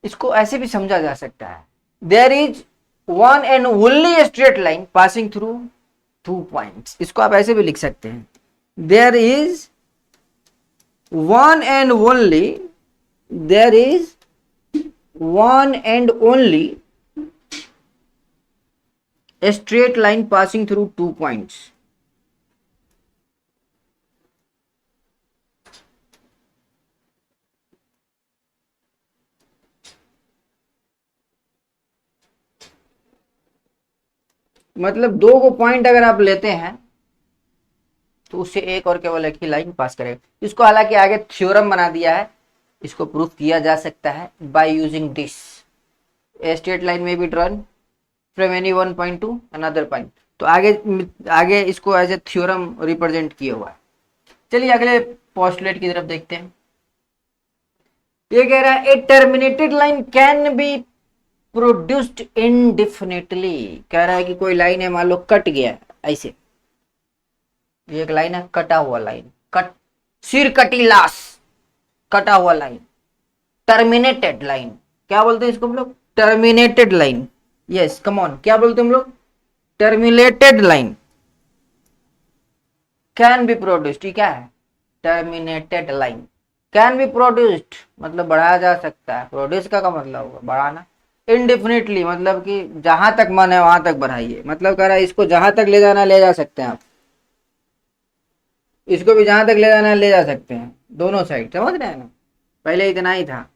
इसको ऐसे भी समझा जा सकता है। There is one and only straight line passing through 2 points, इसको आप ऐसे भी लिख सकते हैं। There is one and only, there is one and only a straight line passing through 2 points। मतलब 2 पॉइंट अगर आप लेते हैं तो उससे एक और केवल एक ही लाइन पास करेगा। इसको हालांकि आगे थ्योरम बना दिया है, इसको प्रूफ किया जा सकता है by using this, a straight line may be drawn from any one point to another point. तो आगे इसको एज ए थ्योरम रिप्रेजेंट किया हुआ है। चलिए अगले पोस्टुलेट की तरफ देखते हैं। ये कह रहा है a terminated line can be produced indefinitely, कह रहा है कि कोई लाइन है, मान लो कट गया ऐसे, ये एक लाइन है, कटा हुआ लाइन, कट सिर कटी लाश, कटा हुआ लाइन, टर्मिनेटेड लाइन क्या बोलते हैं इसको हम लोग? Terminated line. Yes come on, क्या बोलते हैं हम लोग? Terminated line can be produced. क्या है? Terminated line can be produced मतलब बढ़ाया जा सकता है। प्रोड्यूस का मतलब होगा बढ़ाना। इनडेफिनिटली मतलब कि जहां तक मन है वहां तक बढ़ाइए, मतलब कह रहा है इसको जहां तक ले जाना ले जा सकते हैं आप, इसको भी जहां तक ले जाना ले जा सकते हैं, दोनों साइड। समझ रहे हैं ना? पहले इतना ही था,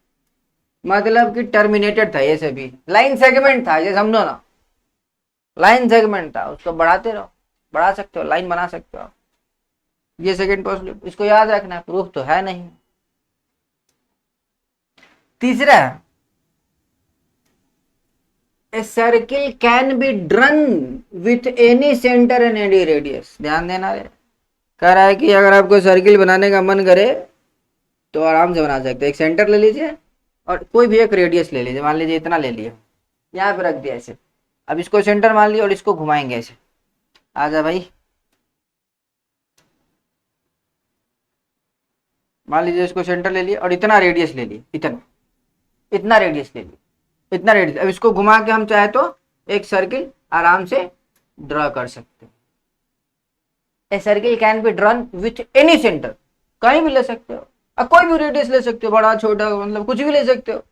मतलब कि टर्मिनेटेड था ये सभी। लाइन सेगमेंट था ये, समझो ना, लाइन सेगमेंट था, उसको बढ़ाते रहो, बढ़ा सकते हो, लाइन बना सकते हो। ये सेकंड पोस्टुलेट, इसको याद रखना है, प्रूफ तो है नहीं। तीसरा, a circle can be drawn with any centre and any radius. ध्यान देना रे, कह रहा है कि अगर आपको सर्किल बनाने का मन करे तो आराम से बना सकते हैं। एक सेंटर ले लीजिए और कोई भी एक रेडियस ले लीजिए, मान लीजिए इतना ले लिया, यहाँ पे रख दिया ऐसे। अब इसको सेंटर मान लिया और इसको घुमाएंगे ऐसे। आजा भाई, मान लीजिए इसको सेंटर ले लिया और इतना रेडियस ले लिया, इतना रेडियस ले लिया, इतना रेडियस। अब इसको घुमा के हम चाहे तो एक सर्किल आराम से ड्रॉ कर सकते हैं। A circle can be drawn with any centre, कहीं भी ले सकते हो, अब कोई भी रेडियस ले सकते हो, बड़ा छोटा मतलब कुछ भी ले सकते हो।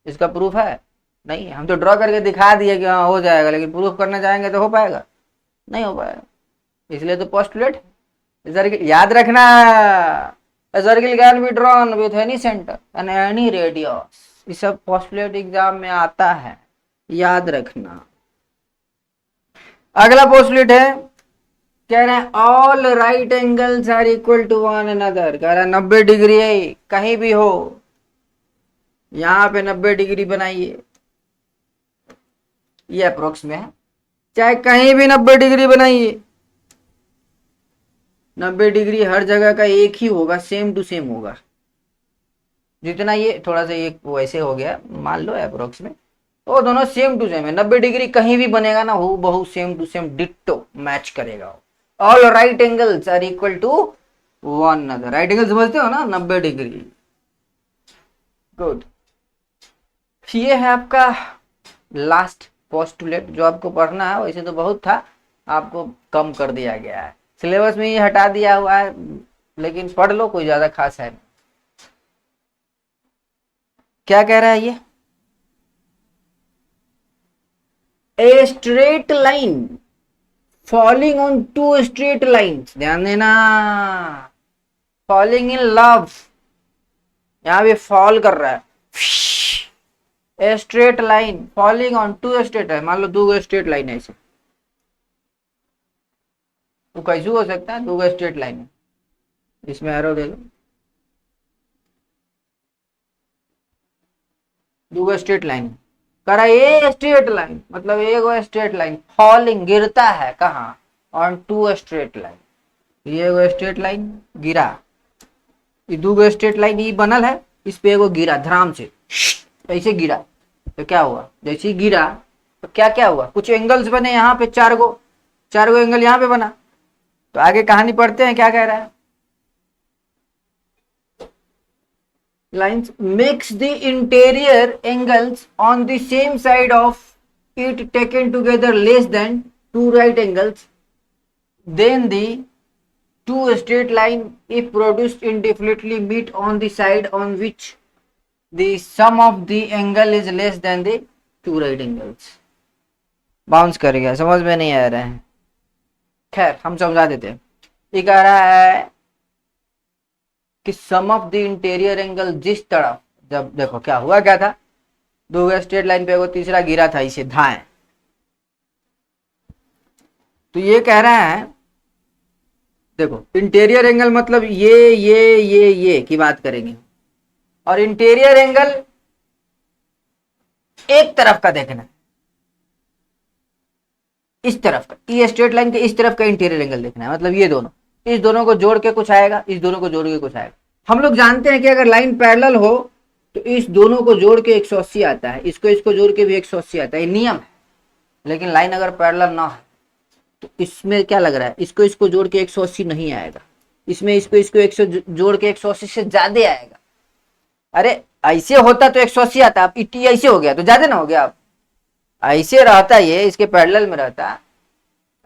इसका प्रूफ है नहीं, हम तो ड्रॉ करके दिखा दिए कि हाँ हो जाएगा, लेकिन प्रूफ करने जाएंगे तो हो पाएगा? नहीं हो पाएगा। इसलिए तो पोस्टुलेट सर्किल याद रखना। A circle can be drawn with any center and any radius। ये सब पोस्टुलेट एग्जाम में आता है, याद रखना। अगला पोस्टुलेट है, कह रहे हैं all right angles are equal to one another. कह रहा है 90 डिग्री है, कहीं भी हो, यहां पे 90 डिग्री बनाइए। ये अप्रोक्स में है, चाहे कहीं भी 90 डिग्री बनाइए, 90 डिग्री हर जगह का एक ही होगा, सेम टू सेम होगा। जितना ये थोड़ा सा ये वैसे हो गया मान लो अप्रोक्स में, वो दोनों सेम टू सेम है। 90 डिग्री कहीं भी बनेगा ना, वो बहुत same to same ditto match करेगा। All right angles are equal to one another. Right angle समझते हो ना, 90 डिग्री। गुड, ये है आपका लास्ट पोस्टुलेट जो आपको पढ़ना है। वैसे तो बहुत था, आपको कम कर दिया गया है, सिलेबस में ये हटा दिया हुआ है, लेकिन पढ़ लो, कोई ज्यादा खास है नहीं। क्या कह रहा है ये? A straight line falling on two straight lines. ध्यान देना, फॉलिंग इन लव, यहां भी फॉल कर रहा है। A straight line falling on two straight है, मान लो दो स्ट्रेट लाइन है ऐसे, तो कैसे हो सकता है? दो स्ट्रेट लाइन है, इसमें एरो दे दो, दो स्ट्रेट लाइन करा। ये स्ट्रेट लाइन मतलब एक स्ट्रेट लाइन फॉलिंग गिरता है कहाँ? On two straight line. ये स्ट्रेट लाइन गिरा, ये दो स्ट्रेट लाइन ये बनल है, इस पे एगो गिरा धराम से, ऐसे गिरा तो क्या हुआ? जैसे ही गिरा तो क्या क्या हुआ? कुछ एंगल्स बने यहाँ पे, चार गो एंगल यहाँ पे बना। तो आगे कहानी पढ़ते हैं, क्या कह रहा है? lines makes the interior angles on the same side of it taken together less than two right angles, then the two straight line if produced indefinitely meet on the side on which the sum of the angle is less than the two right angles। Bounce कर गया, समझ में नहीं आ रहा है, खैर हम समझा देते हैं। ये कह रहा है कि सम ऑफ द इंटीरियर एंगल जिस तरफ, जब देखो क्या हुआ, क्या था? दो स्ट्रेट लाइन पे वो तीसरा गिरा था इसे धाएं, तो ये कह रहा है देखो इंटीरियर एंगल मतलब ये की बात करेंगे, और इंटीरियर एंगल एक तरफ का देखना है, इस तरफ का, ये स्ट्रेट लाइन के इस तरफ का इंटीरियर एंगल देखना है, मतलब ये दोनों, इस दोनों को जोड़ के कुछ आएगा, इस दोनों को जोड़ के कुछ आएगा। हम लोग जानते हैं कि अगर लाइन पैरेलल हो तो इस दोनों को जोड़ के 180 आता है, इसको जोड़ के भी 180 आता है, ये नियम है। लेकिन लाइन अगर पैरेलल ना है तो इसमें क्या लग रहा है? इसको जोड़ के 180 नहीं आएगा, इसमें इसको 100 जोड़ के 180 से ज्यादा आएगा। अरे ऐसे होता तो 180 आता, अब टी ऐसे हो गया तो ज्यादा ना हो गया। अब ऐसे रहता, ये इसके पैरेलल में रहता,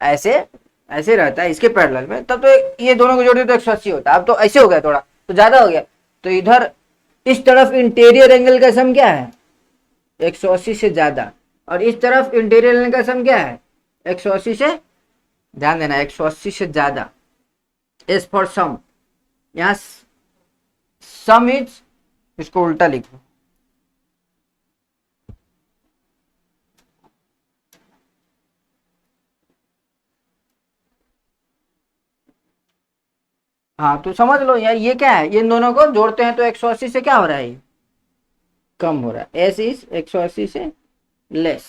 ऐसे ऐसे रहता है इसके पैरेलल में, तब तो ये दोनों को जोड़ते तो 180 होता। अब तो ऐसे हो गया, थोड़ा तो ज्यादा हो गया। तो इधर इस तरफ इंटीरियर एंगल का सम क्या है, 180 से ज्यादा, और इस तरफ इंटीरियर एंगल का सम क्या है, 180 से, ध्यान देना 180 से ज्यादा। एस फॉर सम, यहां सम इज, इसको उल्टा लिखो, हाँ तो समझ लो यार ये क्या है, ये इन दोनों को जोड़ते हैं तो 180 से क्या हो रहा है, ये कम हो रहा है। एस इज 180 से लेस।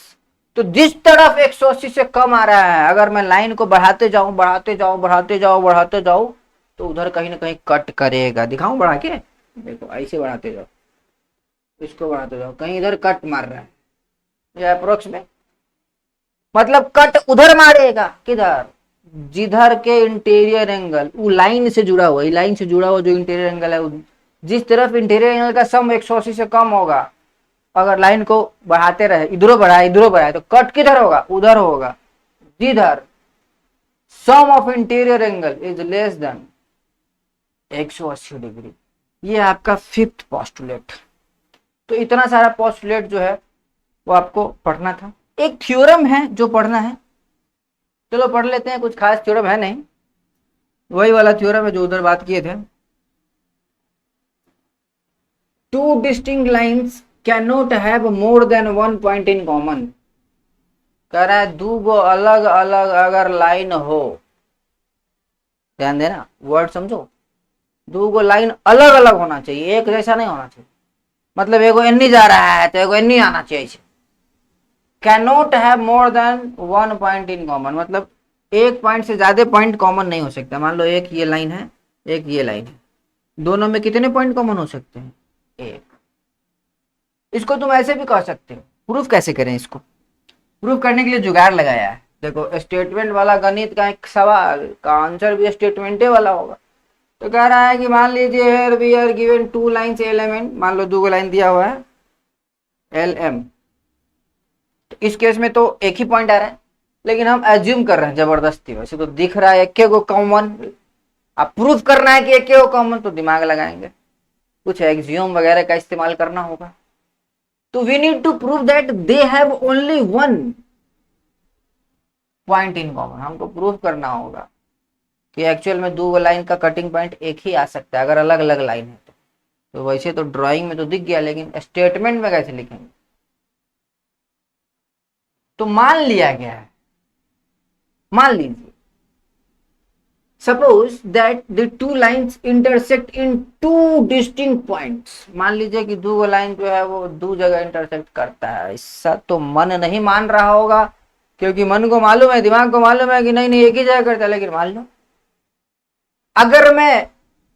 तो जिस तरफ 180 से कम आ रहा है, अगर मैं लाइन को बढ़ाते जाऊं बढ़ाते जाऊं बढ़ाते जाऊं बढ़ाते जाऊं, तो उधर कहीं ना कहीं कट करेगा। दिखाऊं बढ़ा के, देखो ऐसे बढ़ाते जाओ, इसको बढ़ाते जाओ, कहीं इधर कट मार रहा है, ये अप्रोक्स में, मतलब कट उधर मारेगा, किधर, जिधर के इंटीरियर एंगल वो लाइन से जुड़ा हुआ, लाइन से जुड़ा हुआ जो इंटीरियर एंगल है, जिस तरफ इंटीरियर एंगल का सम 180 से कम होगा, अगर लाइन को बढ़ाते रहे, इधरों बढ़ाए तो कट किधर होगा, उधर होगा, जिधर sum of interior angle is less than 180 degree. ये आपका फिफ्थ पोस्टुलेट। तो इतना सारा पोस्टुलेट जो है वो आपको पढ़ना था। एक थ्योरम है जो पढ़ना है, चलो पढ़ लेते हैं। कुछ खास थ्योरम है नहीं, वही वाला थ्योरम है जो उधर बात किए थे। Two distinct lines can not have more than one point in common. कह रहा है दो गो अलग अलग अगर लाइन हो, ध्यान देना वर्ड समझो, दो गो लाइन अलग अलग होना चाहिए, एक जैसा नहीं होना चाहिए। मतलब एगो एन्नी जा रहा है तो एगो एन्नी आना चाहिए। Can not have more than one point in common, मतलब एक पॉइंट से ज्यादा पॉइंट कॉमन नहीं हो सकता। मान लो एक ये लाइन है, एक ये लाइन है, दोनों में कितने पॉइंट कॉमन हो सकते हैं, एक। इसको तुम ऐसे भी कह सकते हो। प्रूफ कैसे करें इसको, प्रूफ करने के लिए जुगाड़ लगाया है। देखो स्टेटमेंट वाला गणित का एक सवाल का आंसर भी स्टेटमेंट वाला होगा। तो कह रहा है कि मान लीजिए here we are given two lines L M N, मान लो दो लाइन दिया हुआ है एल एम। तो इस केस में तो एक ही पॉइंट आ रहा है, लेकिन हम एज्यूम कर रहे हैं जबरदस्ती, वैसे तो दिख रहा है एक को कॉमन। अब प्रूफ करना है कि एक को कॉमन, तो दिमाग लगाएंगे, कुछ एक्सियोम वगैरह का इस्तेमाल करना होगा। तो we need to prove that they have only one point in common. हमको प्रूफ करना होगा कि एक्चुअल में दो लाइन का कटिंग पॉइंट एक ही आ सकता है अगर अलग अलग लाइन है तो वैसे तो ड्राइंग में तो दिख गया, लेकिन स्टेटमेंट में कैसे लिखेंगे। तो मान लिया गया है, मान लीजिए suppose that the two lines intersect in two distinct points. मान लीजिए कि दो लाइन जो है वो दो जगह इंटरसेक्ट करता है। ऐसा तो मन नहीं मान रहा होगा, क्योंकि मन को मालूम है, दिमाग को मालूम है कि नहीं नहीं एक ही जगह करता है। लेकिन मान लो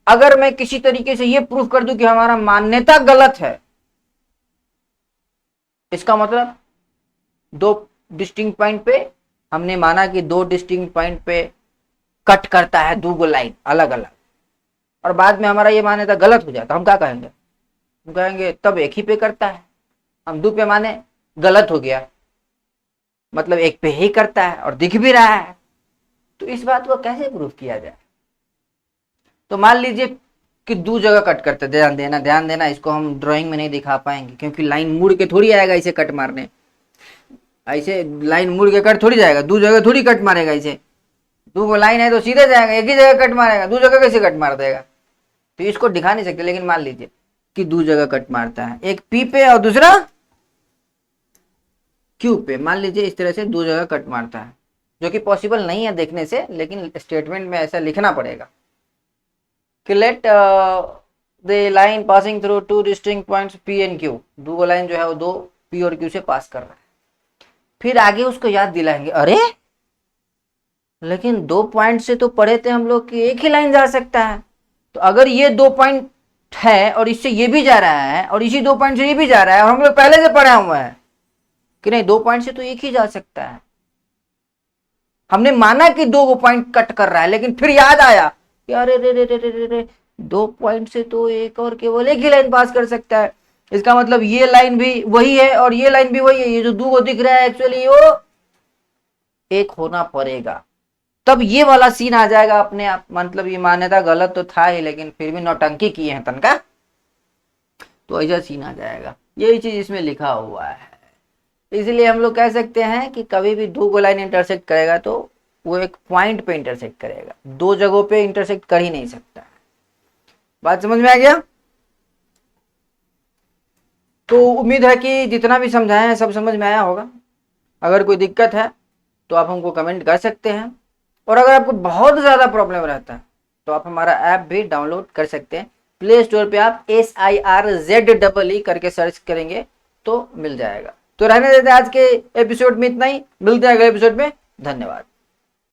अगर मैं किसी तरीके से ये प्रूफ कर दूं कि हमारा मान्यता गलत है, इसका मतलब दो डिस्टिंक्ट पॉइंट पे हमने माना कि दो डिस्टिंक्ट पॉइंट पे कट करता है दो गो लाइन अलग अलग, और बाद में हमारा ये मान्यता गलत हो जाए तो हम क्या कहेंगे, हम कहेंगे तब एक ही पे करता है। हम दो पे माने गलत हो गया, मतलब एक पे ही करता है और दिख भी रहा है। तो इस बात को कैसे प्रूफ किया जाए। तो मान लीजिए कि दो जगह कट करते, ध्यान देना, इसको हम ड्राइंग में नहीं दिखा पाएंगे क्योंकि लाइन मुड़ के थोड़ी आएगा इसे कट मारने। ऐसे लाइन मुड़ के कट थोड़ी जाएगा, दो जगह थोड़ी कट मारेगा। इसे दो लाइन है तो सीधे जाएगा, एक ही जगह कट मारेगा, दो जगह कैसे कट मार देगा। तो इसको दिखा नहीं सकते। लेकिन मान लीजिए कि दो जगह कट मारता है, एक पी पे और दूसरा क्यू पे। मान लीजिए इस तरह से दो जगह कट मारता है, जो कि पॉसिबल नहीं है देखने से, लेकिन स्टेटमेंट में ऐसा लिखना पड़ेगा कि let the line passing through two distinct points P and Q. दो लाइन जो है वो दो पी और क्यू से पास कर रहा है। फिर आगे उसको याद दिलाएंगे, अरे लेकिन दो पॉइंट से तो पढ़े थे हम लोग कि एक ही लाइन जा सकता है। तो अगर ये दो पॉइंट है और इससे ये भी जा रहा है और इसी दो पॉइंट से ये भी जा रहा है, और हम लोग पहले से पढ़े हुए हैं कि नहीं दो पॉइंट से तो एक ही जा सकता है। हमने माना कि दो पॉइंट कट कर रहा है, लेकिन फिर याद आया कि अरे रे रे रे रे रे दो पॉइंट से तो एक और केवल एक ही लाइन पास कर सकता है। इसका मतलब ये लाइन भी वही है और ये लाइन भी वही है, ये जो दो दिख रहा है एक्चुअली वो एक होना पड़ेगा, तब ये वाला सीन आ जाएगा अपने आप। मतलब ये मान्यता गलत तो था ही, लेकिन फिर भी नौटंकी किए हैं तनका, तो ऐसा सीन आ जाएगा। यही चीज इसमें लिखा हुआ है। इसलिए हम लोग कह सकते हैं कि कभी भी दो लाइन इंटरसेक्ट करेगा तो वो एक पॉइंट पे इंटरसेक्ट करेगा, दो जगहों पे इंटरसेक्ट कर ही नहीं सकता। बात समझ में आ गया? तो उम्मीद है कि जितना भी समझाया है सब समझ में आया होगा। अगर कोई दिक्कत है तो आप हमको कमेंट कर सकते हैं, और अगर आपको बहुत ज़्यादा प्रॉब्लम रहता है तो आप हमारा ऐप भी डाउनलोड कर सकते हैं। प्ले स्टोर पे आप SIRZEE करके सर्च करेंगे तो मिल जाएगा। तो रहने देते हैं आज के एपिसोड में इतना ही, मिलते हैं अगले एपिसोड में। धन्यवाद।